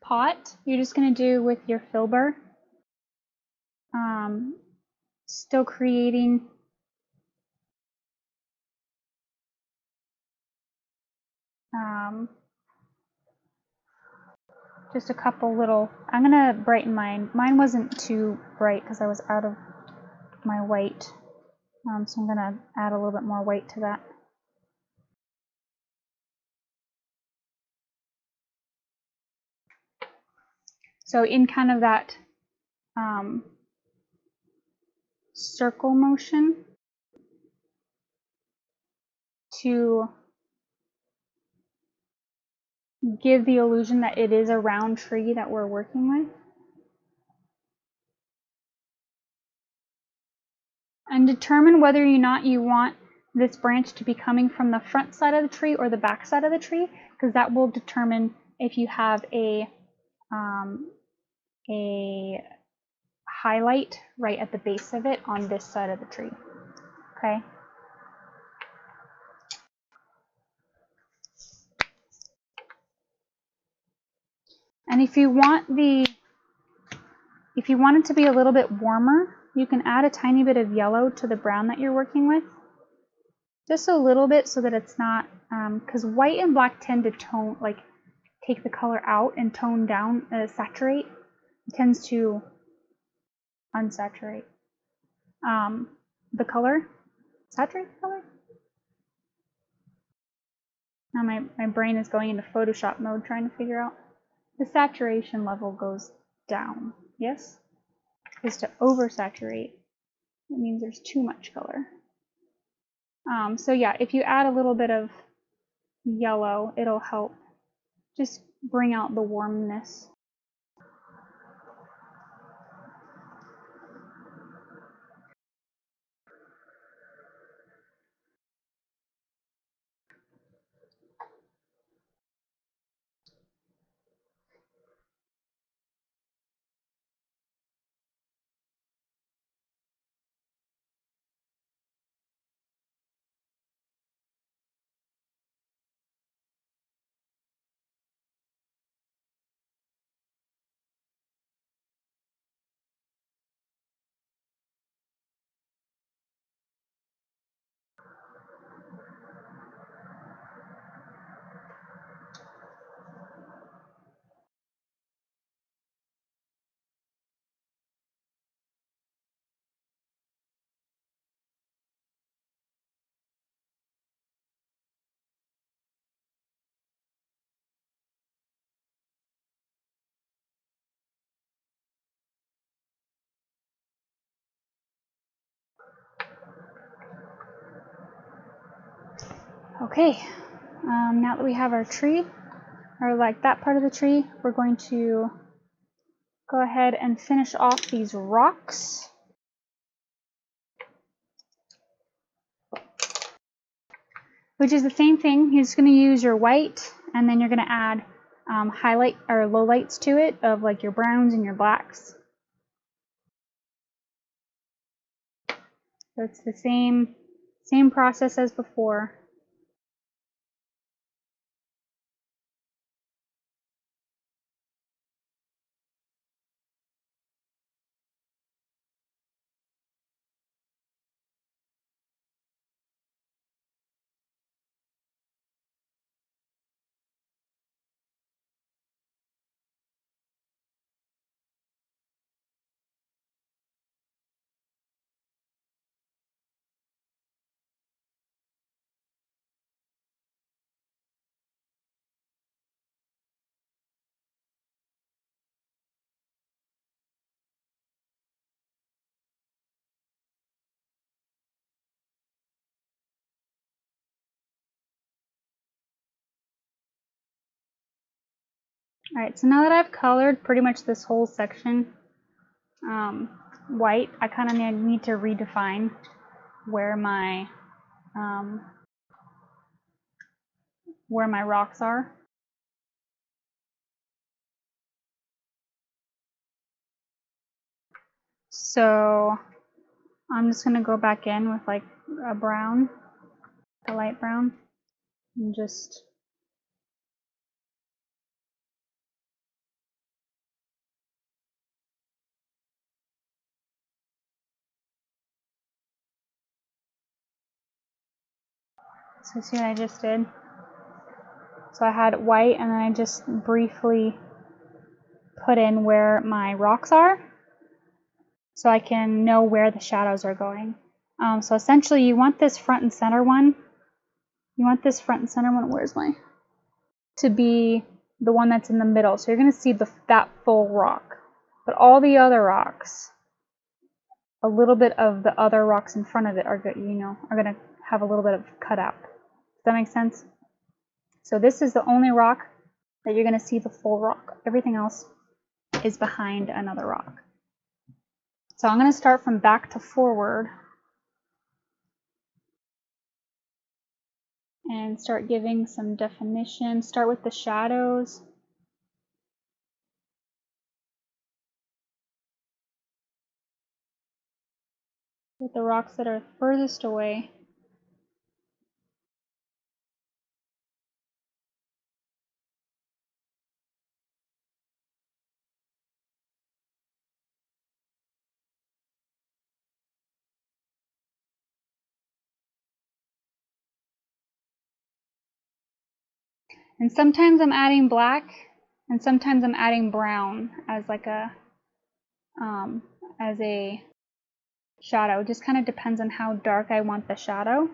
pot, you're just going to do with your filber. Still creating just a couple little, I'm going to brighten mine. Mine wasn't too bright because I was out of my white. So I'm going to add a little bit more white to that. So in kind of that circle motion to give the illusion that it is a round tree that we're working with. And determine whether or not you want this branch to be coming from the front side of the tree or the back side of the tree, because that will determine if you have a highlight right at the base of it on this side of the tree. Okay. And if you want it to be a little bit warmer, you can add a tiny bit of yellow to the brown that you're working with. Just a little bit so that it's not, because white and black tend to tone, like take the color out and tone down, saturate. It tends to unsaturate the color. Saturate the color? Now my brain is going into Photoshop mode trying to figure out. The saturation level goes down, yes? Because to oversaturate, it means there's too much color. So yeah, if you add a little bit of yellow, it'll help just bring out the warmness. Okay, now that we have our tree, or like that part of the tree, we're going to go ahead and finish off these rocks. Which is the same thing. You're just going to use your white, and then you're going to add highlight or lowlights to it of like your browns and your blacks. So it's the same process as before. Alright, so now that I've colored pretty much this whole section white, I kind of need to redefine where my rocks are. So I'm just going to go back in with like a brown, a light brown, and just so see what I just did? So I had white and then I just briefly put in where my rocks are so I can know where the shadows are going. So essentially you want this front and center one. You want this front and center one, where's my? To be the one that's in the middle. So you're going to see that full rock. But all the other rocks, a little bit of the other rocks in front of it are good, are going to have a little bit of cutout. Does that make sense? So this is the only rock that you're going to see the full rock. Everything else is behind another rock. So I'm going to start from back to forward and start giving some definition. Start with the shadows. With the rocks that are furthest away. And sometimes I'm adding black, and sometimes I'm adding brown as like as a shadow. It just kind of depends on how dark I want the shadow.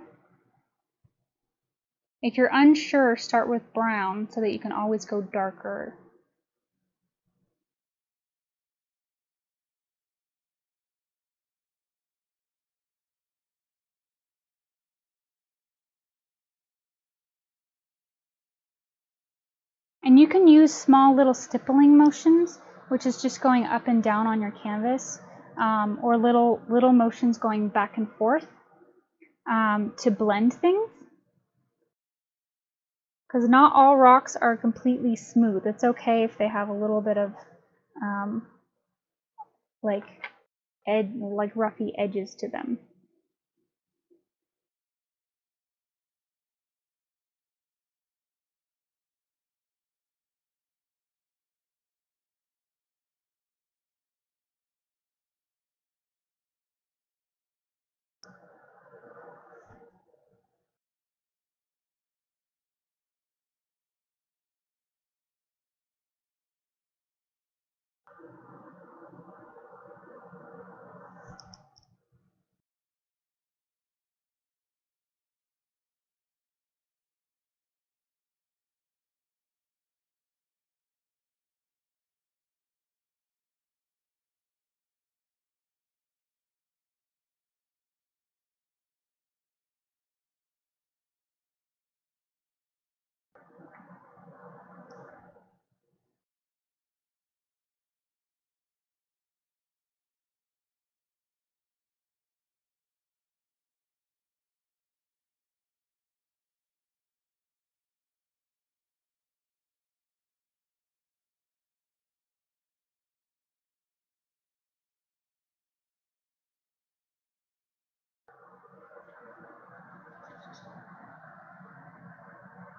If you're unsure, start with brown so that you can always go darker. And you can use small little stippling motions, which is just going up and down on your canvas, or little motions going back and forth to blend things. Because not all rocks are completely smooth. It's okay if they have a little bit of like roughy edges to them.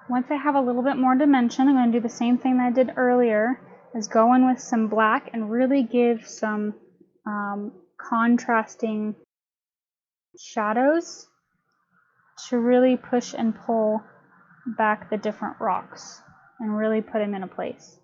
Once I have a little bit more dimension, I'm going to do the same thing that I did earlier, is go in with some black and really give some contrasting shadows to really push and pull back the different rocks and really put them in a place.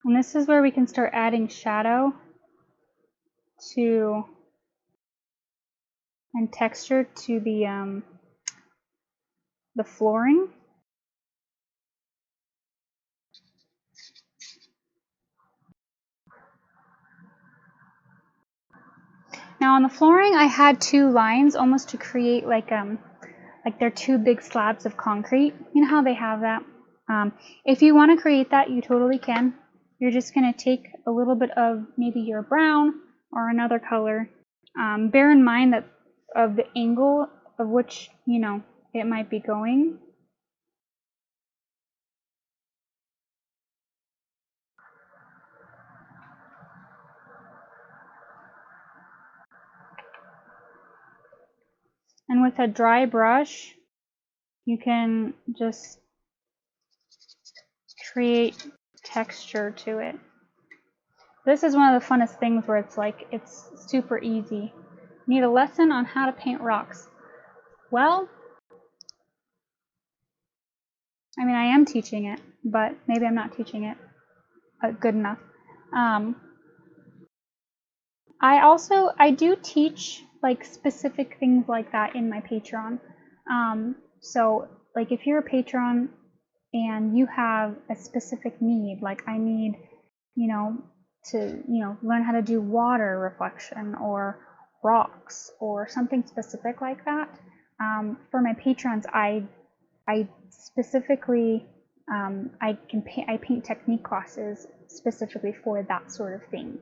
And this is where we can start adding shadow to and texture to the flooring. Now on the flooring, I had two lines almost to create like they're two big slabs of concrete. You know how they have that? If you want to create that, you totally can. You're just going to take a little bit of maybe your brown or another color. Bear in mind that of the angle of which, you know, it might be going. And with a dry brush, you can just create texture to it. This is one of the funnest things where it's like, it's super easy. Need a lesson on how to paint rocks. Well, I mean, I am teaching it, but maybe I'm not teaching it good enough. I do teach like specific things like that in my Patreon. So like if you're a patron and you have a specific need, like I need, you know, to, you know, learn how to do water reflection or rocks or something specific like that. For my patrons, I specifically I paint technique classes specifically for that sort of thing.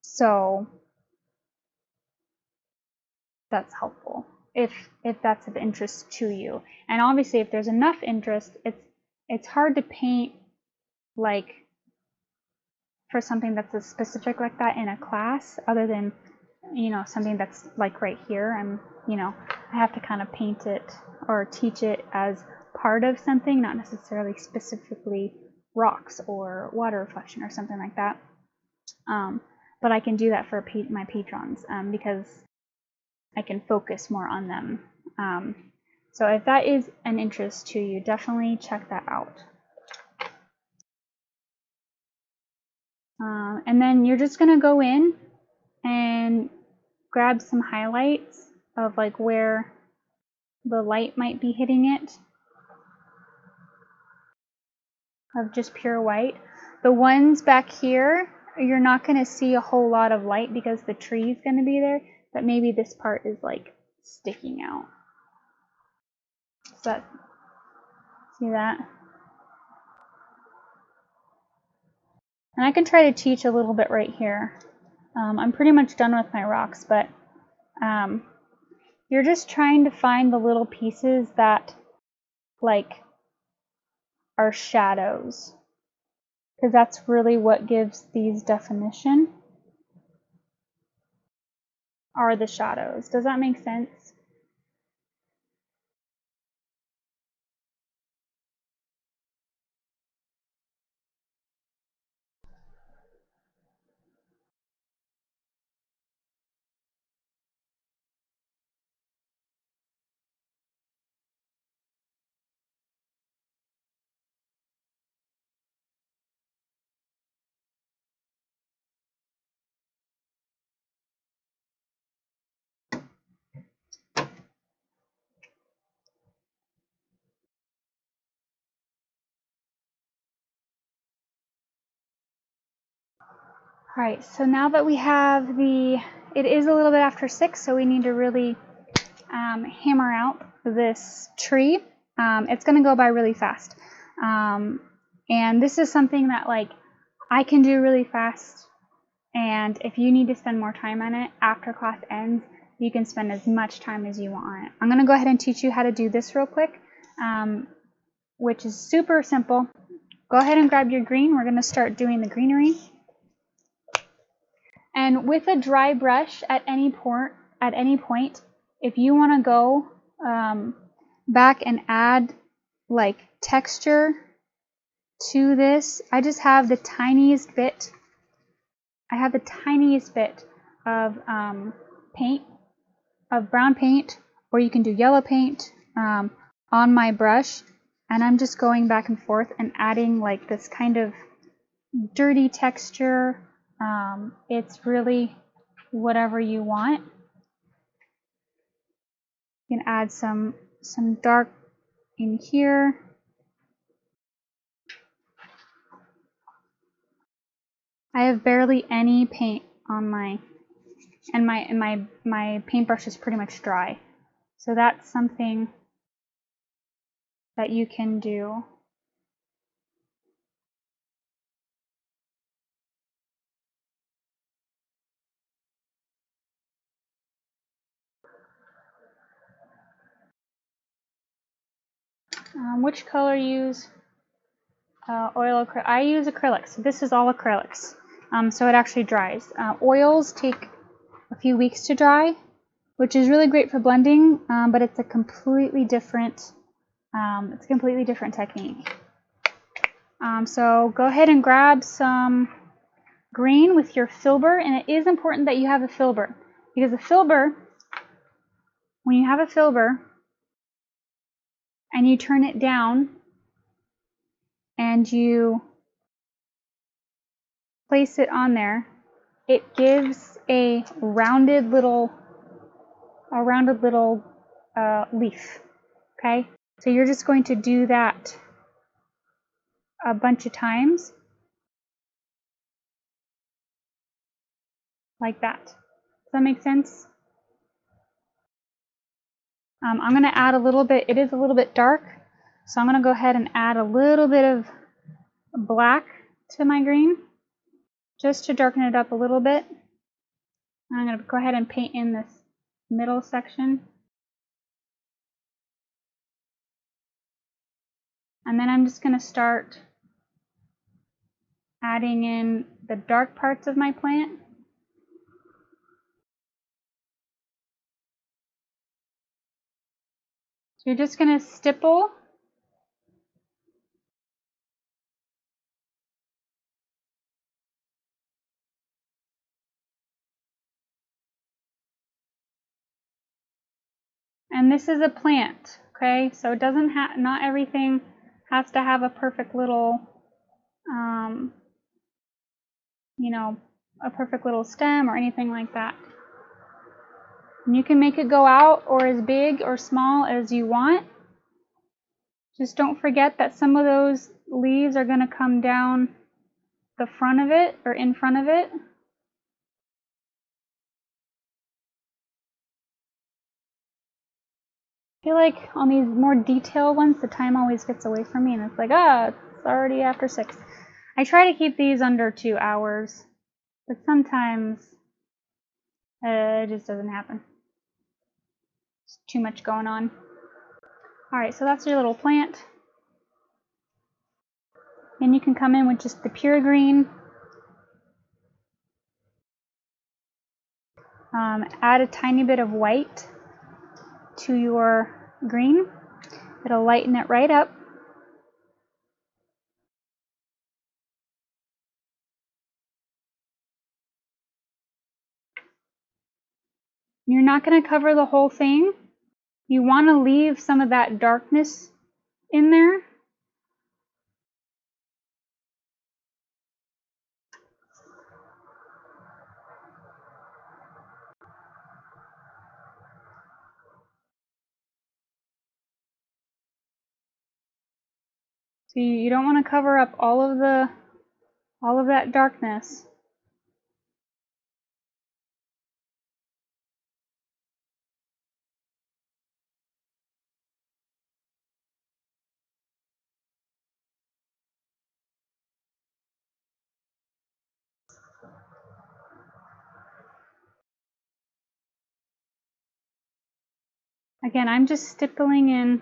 So that's helpful if that's of interest to you. And obviously, if there's enough interest, it's hard to paint like for something that's as specific like that in a class, other than, you know, something that's like right here. And, you know, I have to kind of paint it or teach it as part of something, not necessarily specifically rocks or water reflection or something like that. But I can do that for my patrons because I can focus more on them. So if that is an interest to you, definitely check that out. And then you're just going to go in and grab some highlights of like where the light might be hitting it, of just pure white. The ones back here, you're not going to see a whole lot of light because the tree is going to be there, but maybe this part is like sticking out. So see that? And I can try to teach a little bit right here. I'm pretty much done with my rocks, but you're just trying to find the little pieces that like are shadows, because that's really what gives these definition, are the shadows. Does that make sense? All right, so now that we have it is a little bit after 6, so we need to really hammer out this tree. It's going to go by really fast. And this is something that like I can do really fast. And if you need to spend more time on it after class ends, you can spend as much time as you want on it. I'm going to go ahead and teach you how to do this real quick, which is super simple. Go ahead and grab your green. We're going to start doing the greenery. And with a dry brush at any point, if you want to go back and add like texture to this, I just have the tiniest bit. I have the tiniest bit of paint, of brown paint, or you can do yellow paint on my brush, and I'm just going back and forth and adding like this kind of dirty texture. It's really whatever you want. You can add some dark in here. I have barely any paint on my and my paintbrush is pretty much dry. So that's something that you can do. Which color use? Oil acrylic. I use acrylics. This is all acrylics, so it actually dries. Oils take a few weeks to dry, which is really great for blending, but it's a completely different technique. So go ahead and grab some green with your filber, and it is important that you have a filber, because a filber, when you have a filber and you turn it down and you place it on there, it gives a rounded little leaf. Okay, so you're just going to do that a bunch of times, like that. Does that make sense? I'm going to add a little bit. It is a little bit dark, so I'm going to go ahead and add a little bit of black to my green, just to darken it up a little bit. I'm going to go ahead and paint in this middle section. And then I'm just going to start adding in the dark parts of my plant. So you're just going to stipple. And this is a plant, okay? So it doesn't have, not everything has to have a perfect little, you know, a perfect little stem or anything like that. And you can make it go out or as big or small as you want. Just don't forget that some of those leaves are going to come down the front of it or in front of it. I feel like on these more detailed ones, the time always gets away from me, and it's like, it's already after 6. I try to keep these under 2 hours, but sometimes it just doesn't happen. It's too much going on. All right, so that's your little plant. Then you can come in with just the pure green. Add a tiny bit of white to your green. It'll lighten it right up. You're not going to cover the whole thing. You want to leave some of that darkness in there. So you don't want to cover up all of that darkness. Again, I'm just stippling in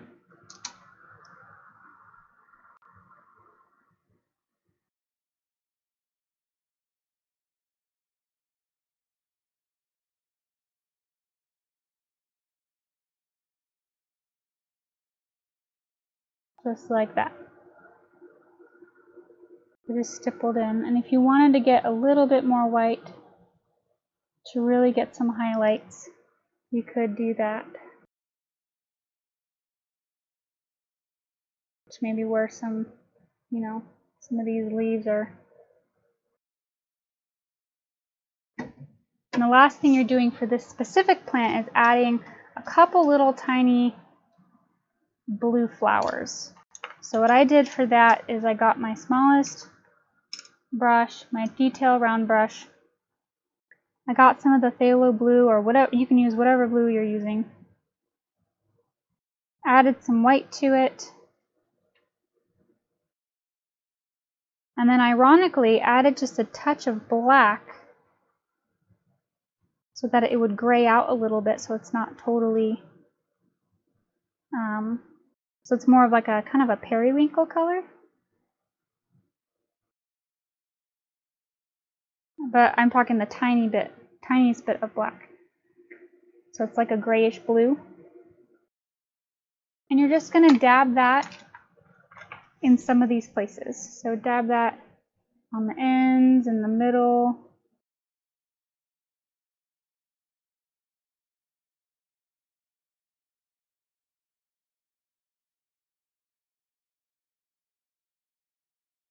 just like that. Just stippled in. And if you wanted to get a little bit more white to really get some highlights, you could do that. Which maybe where some, some of these leaves are. And the last thing you're doing for this specific plant is adding a couple little tiny blue flowers. So what I did for that is I got my smallest brush, my detail round brush, I got some of the phthalo blue, or whatever, you can use whatever blue you're using. Added some white to it. And then ironically added just a touch of black so that it would gray out a little bit, so it's not totally, so it's more of like a kind of a periwinkle color. But I'm talking the tiniest bit of black. So it's like a grayish blue. And you're just going to dab that in some of these places. So dab that on the ends, in the middle.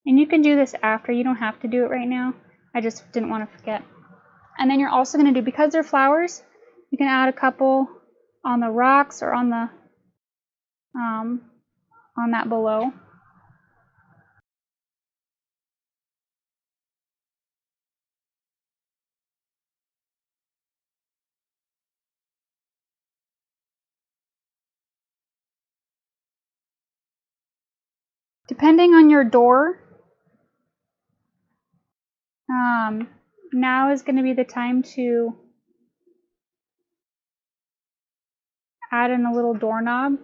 And you can do this after, you don't have to do it right now. I just didn't want to forget. And then you're also going to do, because they're flowers, you can add a couple on the rocks or on the on that below. Depending on your door, now is going to be the time to add in a little doorknob.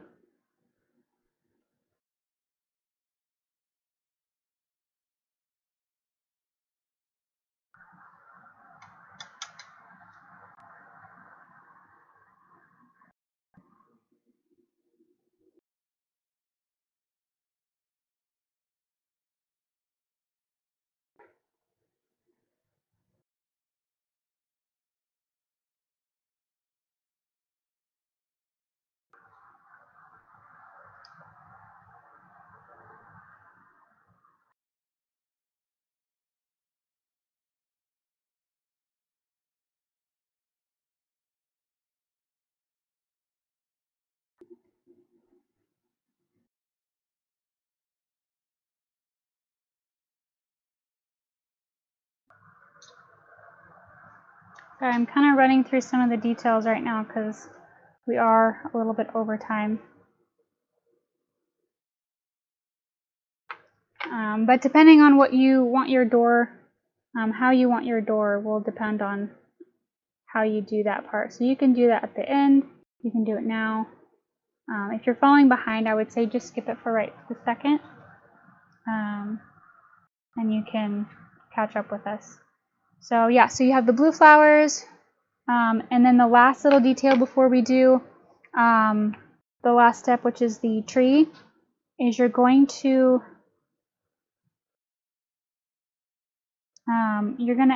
Sorry, I'm kind of running through some of the details right now because we are a little bit over time. But depending on what you want your door, how you want your door will depend on how you do that part. So you can do that at the end, you can do it now. If you're falling behind, I would say just skip it for right this second, and you can catch up with us. So yeah, so you have the blue flowers, and then the last little detail before we do the last step, which is the tree, is you're going to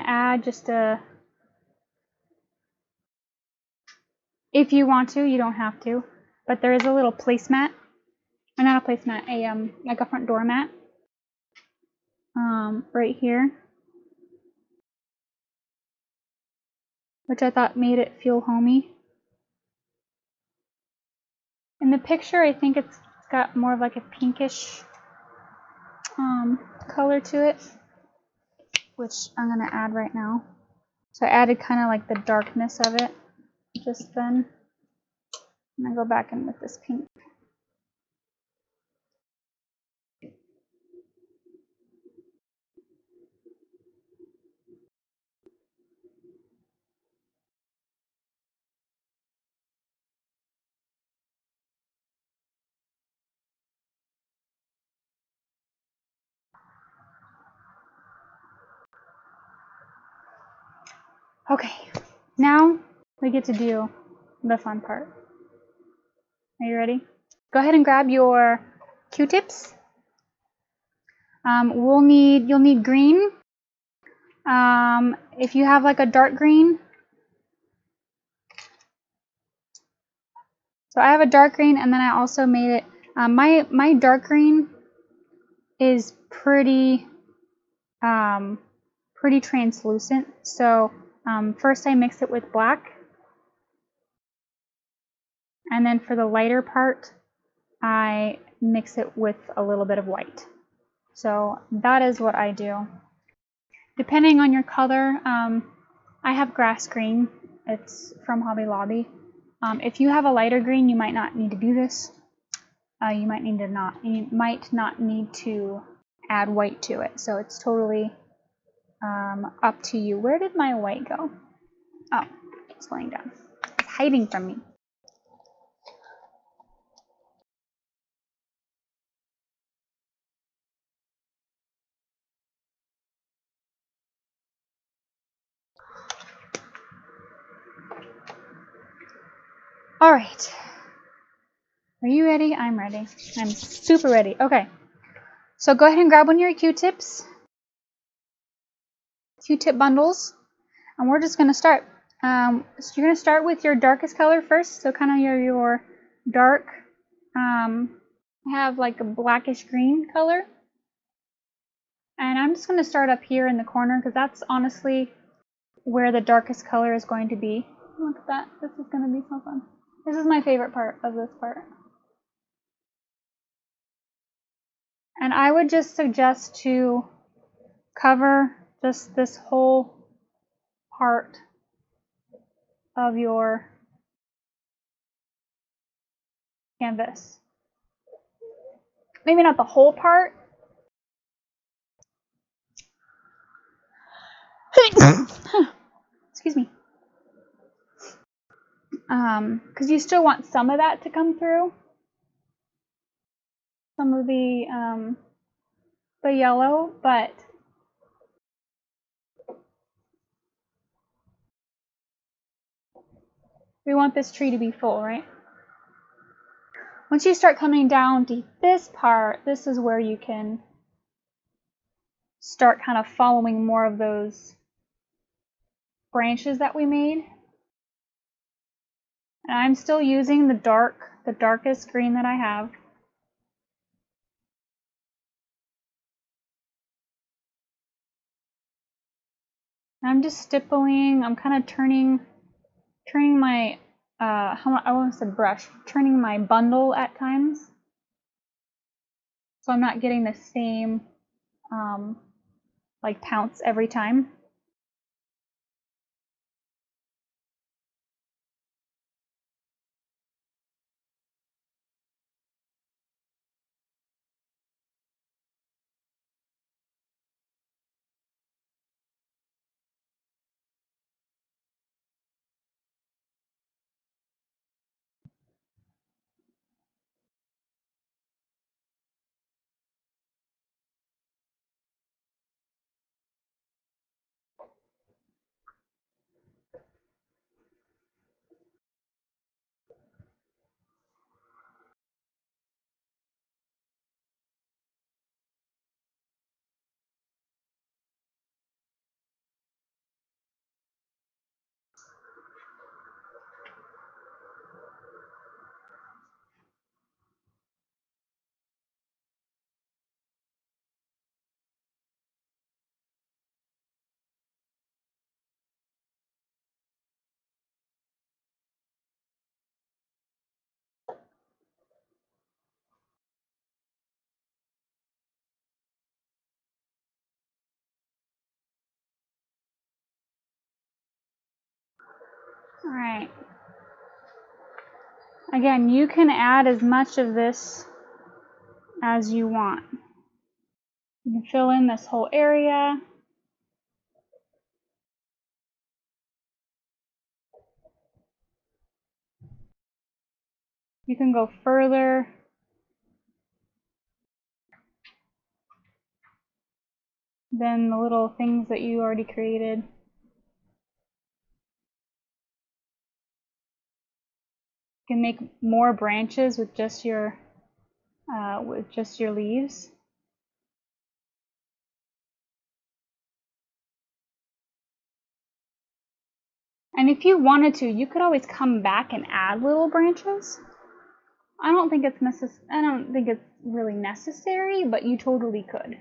add just a, if you want to, you don't have to, but there is a little placemat, or not a placemat, like a front door mat, right here, which I thought made it feel homey. In the picture, I think it's got more of like a pinkish color to it, which I'm going to add right now. So I added kind of like the darkness of it just then. I'm going to go back in with this pink. Okay, now we get to do the fun part. Are you ready? Go ahead and grab your Q-tips. You'll need green. If you have like a dark green, so I have a dark green, and then I also made it. My dark green is pretty translucent. So first I mix it with black, and then for the lighter part, I mix it with a little bit of white. So that is what I do. Depending on your color, I have grass green. It's from Hobby Lobby. If you have a lighter green, you might not need to do this. You might not need to add white to it. So it's totally up to you. Where did my white go? Oh, it's laying down. It's hiding from me. All right. Are you ready? I'm ready. I'm super ready. Okay. So go ahead and grab one of your Q-tips. Q-tip bundles. And we're just going to start. So you're going to start with your darkest color first. So kind of your dark, I have like a blackish green color. And I'm just going to start up here in the corner because that's honestly where the darkest color is going to be. Look at that. This is going to be so fun. This is my favorite part of this part. And I would just suggest to cover just this whole part of your canvas. Maybe not the whole part. Excuse me. Because you still want some of that to come through. Some of the yellow, but we want this tree to be full, right? Once you start coming down to this part, this is where you can start kind of following more of those branches that we made. And I'm still using the darkest green that I have. I'm just stippling, I'm kind of turning my, I want to say brush, turning my bundle at times. So I'm not getting the same, like pounce every time. All right. Again, you can add as much of this as you want. You can fill in this whole area. You can go further. Than the little things that you already created. You can make more branches with just your leaves. And if you wanted to, you could always come back and add little branches. I don't think it's really necessary, but you totally could.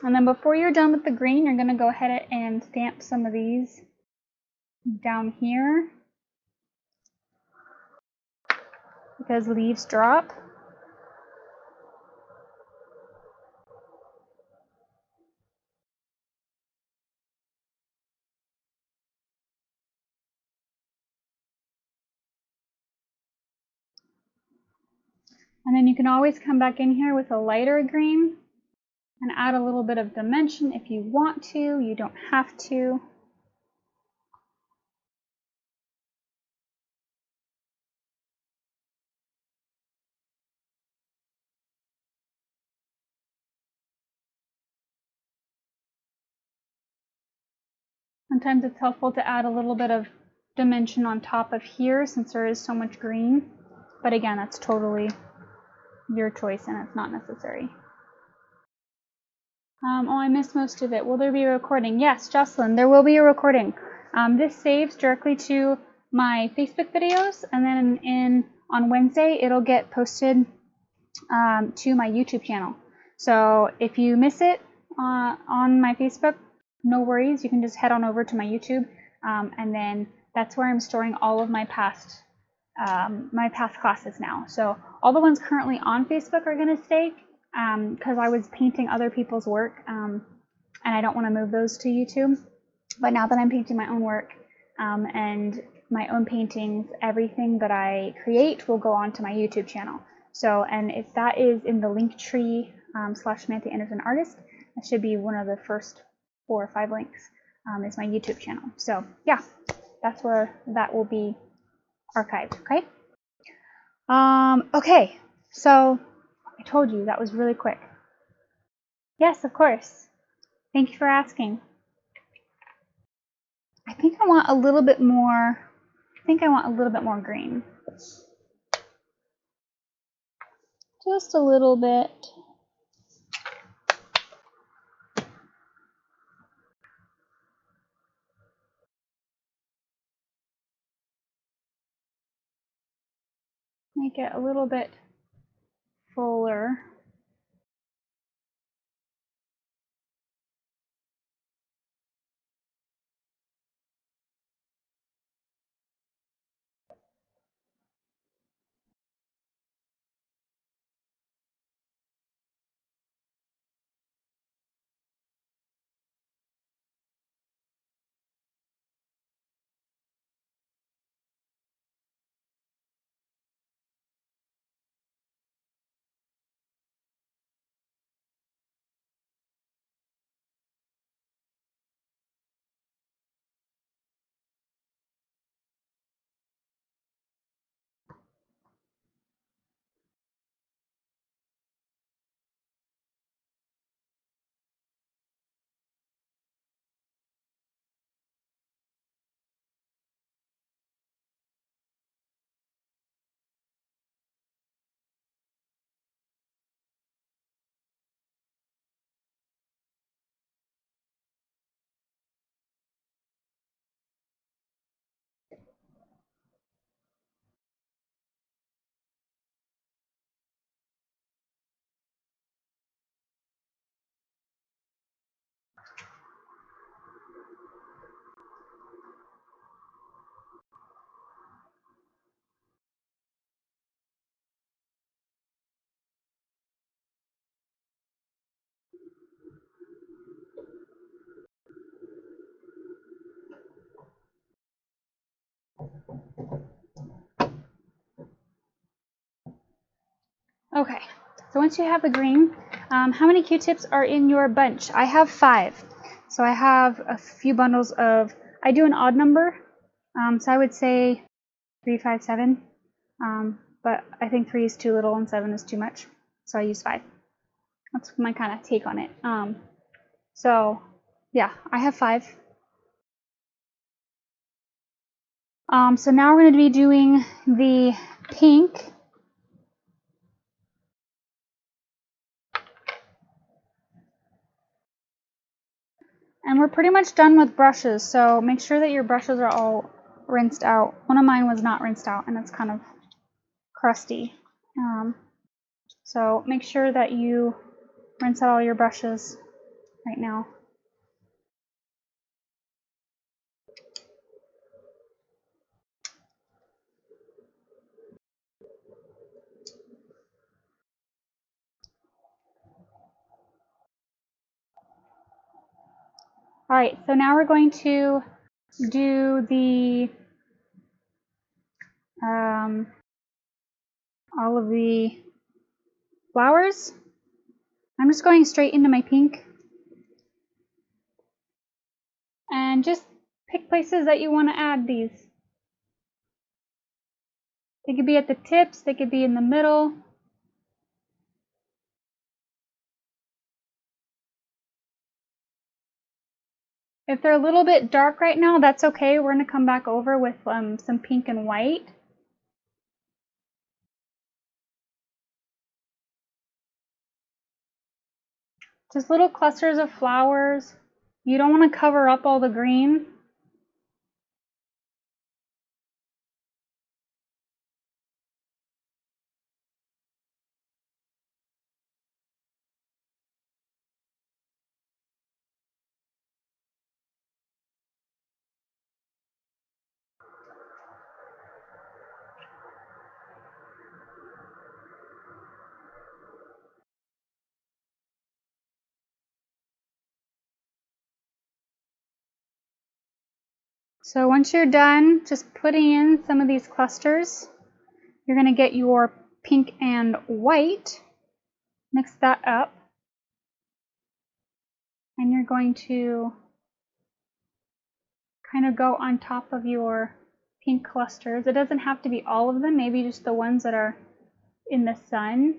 And then before you're done with the green, you're going to go ahead and stamp some of these down here because leaves drop. And then you can always come back in here with a lighter green and add a little bit of dimension if you want to. You don't have to. Sometimes it's helpful to add a little bit of dimension on top of here since there is so much green. But again, that's totally your choice and it's not necessary. Oh, I missed most of it. Will there be a recording? Yes, Jocelyn, there will be a recording. This saves directly to my Facebook videos, and then on Wednesday, it'll get posted to my YouTube channel. So if you miss it on my Facebook, no worries. You can just head on over to my YouTube, and then that's where I'm storing all of my past classes now. So all the ones currently on Facebook are going to stay because I was painting other people's work, and I don't want to move those to YouTube. But now that I'm painting my own work and my own paintings, everything that I create will go onto my YouTube channel. So, and if that is in the link tree / Samantha Anderson Artist, that should be one of the first 4 or 5 links is my YouTube channel. So yeah, that's where that will be archived. Okay. Okay. So I told you that was really quick. Yes, of course. Thank you for asking. I think I want a little bit more. I think I want a little bit more green. Just a little bit. Make it a little bit fuller. Okay, so once you have the green, how many Q-tips are in your bunch? I have 5. So I have a few bundles of, I do an odd number, so I would say 3, 5, 7, but I think 3 is too little and 7 is too much, so I use 5. That's my kind of take on it. So yeah, I have 5. So now we're going to be doing the pink. And we're pretty much done with brushes, so make sure that your brushes are all rinsed out. One of mine was not rinsed out, and it's kind of crusty. So make sure that you rinse out all your brushes right now. All right, so now we're going to do the all of the flowers. I'm just going straight into my pink. And just pick places that you want to add these. They could be at the tips, they could be in the middle. If they're a little bit dark right now, that's okay. We're going to come back over with some pink and white. Just little clusters of flowers. You don't want to cover up all the green. So once you're done just putting in some of these clusters, you're going to get your pink and white, mix that up, and you're going to kind of go on top of your pink clusters. It doesn't have to be all of them, maybe just the ones that are in the sun.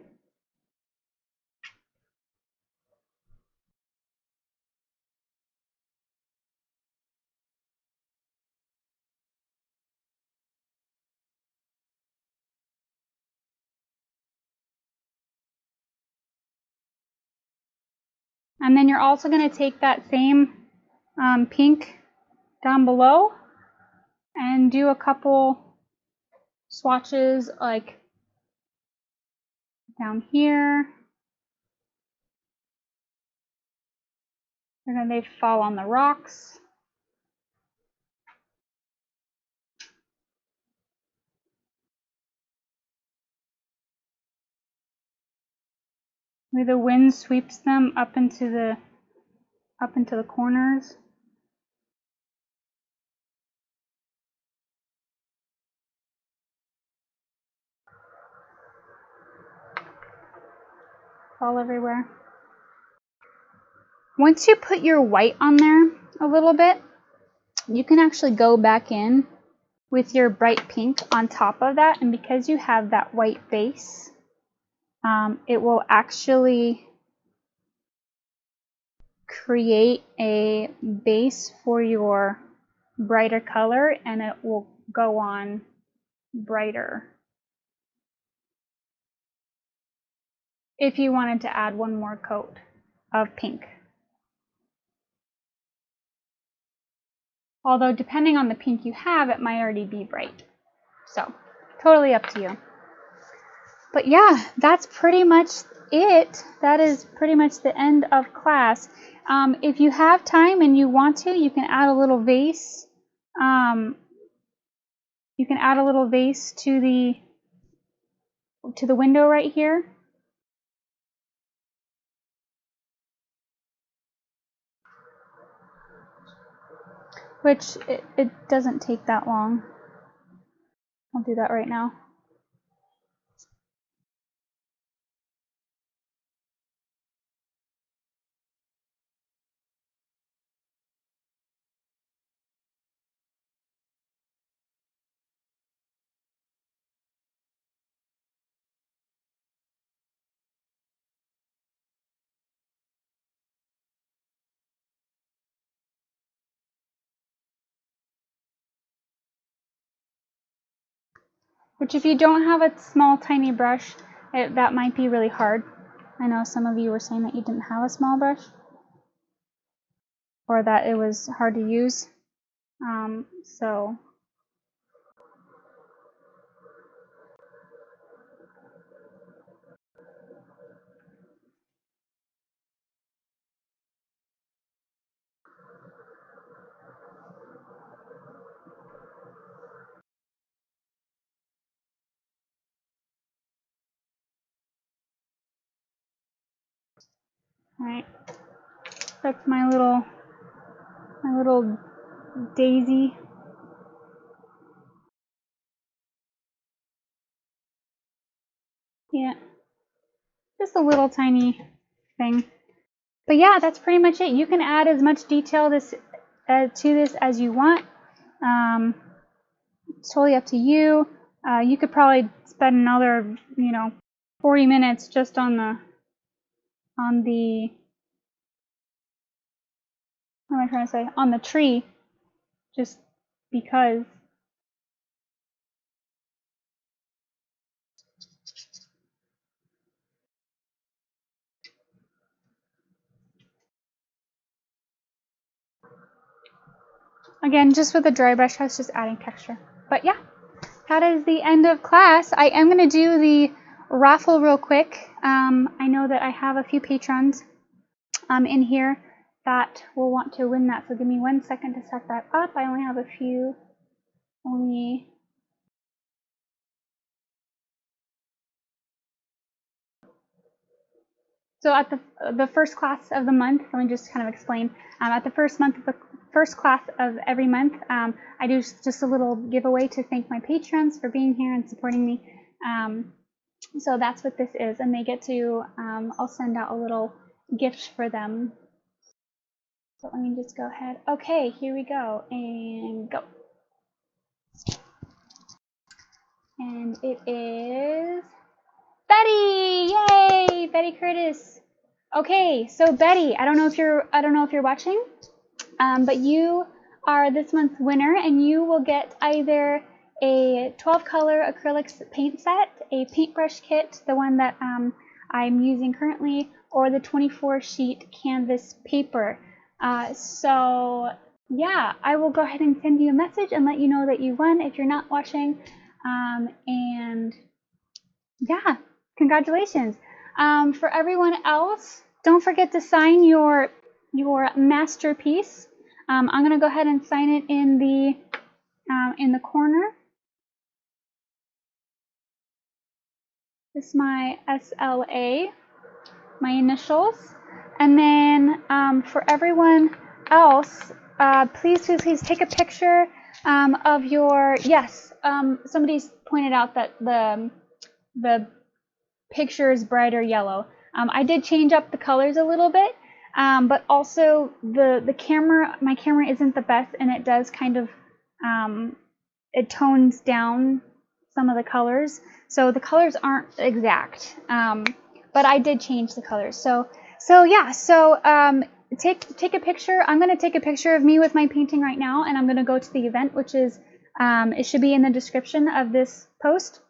And then you're also going to take that same pink down below and do a couple swatches like down here. And then they fall on the rocks. Where the wind sweeps them up into the corners. Fall everywhere. Once you put your white on there a little bit, you can actually go back in with your bright pink on top of that, and because you have that white base, it will actually create a base for your brighter color, and it will go on brighter. If you wanted to add one more coat of pink. Although depending on the pink you have, it might already be bright. So, totally up to you. But yeah, that's pretty much it. That is pretty much the end of class. If you have time and you want to, you can add a little vase. You can add a little vase to the window right here. Which it doesn't take that long. I'll do that right now. Which if you don't have a small tiny brush, that might be really hard. I know some of you were saying that you didn't have a small brush, or that it was hard to use. So alright. That's my little daisy. Yeah. just a little tiny thing. But yeah, that's pretty much it. You can add as much detail to this as you want. It's totally up to you. You could probably spend another, 40 minutes just on the, what am I trying to say? On the tree, just because. Again, just with a dry brush, I was just adding texture. But yeah, that is the end of class. I am going to do the raffle real quick. I know that I have a few patrons in here that will want to win that. So give me 1 second to set that up. I only have a few. So at the first class of the month, let me just kind of explain. At the first class of every month, I do just a little giveaway to thank my patrons for being here and supporting me. So that's what this is, and they get to, I'll send out a little gift for them. So let me just go ahead. Okay, here we go, and go. And it is Betty! Yay! Betty Curtis. Okay, so Betty, I don't know if you're watching, but you are this month's winner, and you will get either a 12-color acrylics paint set, a paintbrush kit, the one that I'm using currently, or the 24-sheet canvas paper. So yeah, I will go ahead and send you a message and let you know that you won if you're not watching. And yeah, congratulations. For everyone else, don't forget to sign your masterpiece. I'm gonna go ahead and sign it in the corner. This is my SLA, my initials. And then for everyone else, please take a picture of your, yes, somebody's pointed out that the picture is brighter yellow. I did change up the colors a little bit, but also my camera isn't the best, and it does kind of, it tones down some of the colors. So the colors aren't exact, but I did change the colors. So yeah, take a picture. I'm going to take a picture of me with my painting right now, and I'm going to go to the event, which is, it should be in the description of this post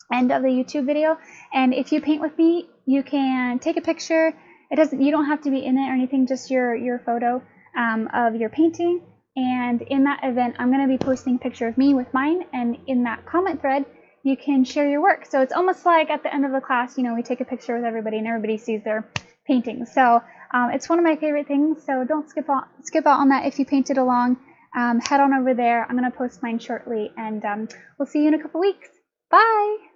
and of the YouTube video. And if you paint with me, you can take a picture. You don't have to be in it or anything, just your photo of your painting. And in that event, I'm going to be posting a picture of me with mine, and in that comment thread, you can share your work. So it's almost like at the end of the class, we take a picture with everybody and everybody sees their paintings. So it's one of my favorite things, so don't skip out on that. If you painted along, head on over there. I'm going to post mine shortly, and we'll see you in a couple weeks. Bye!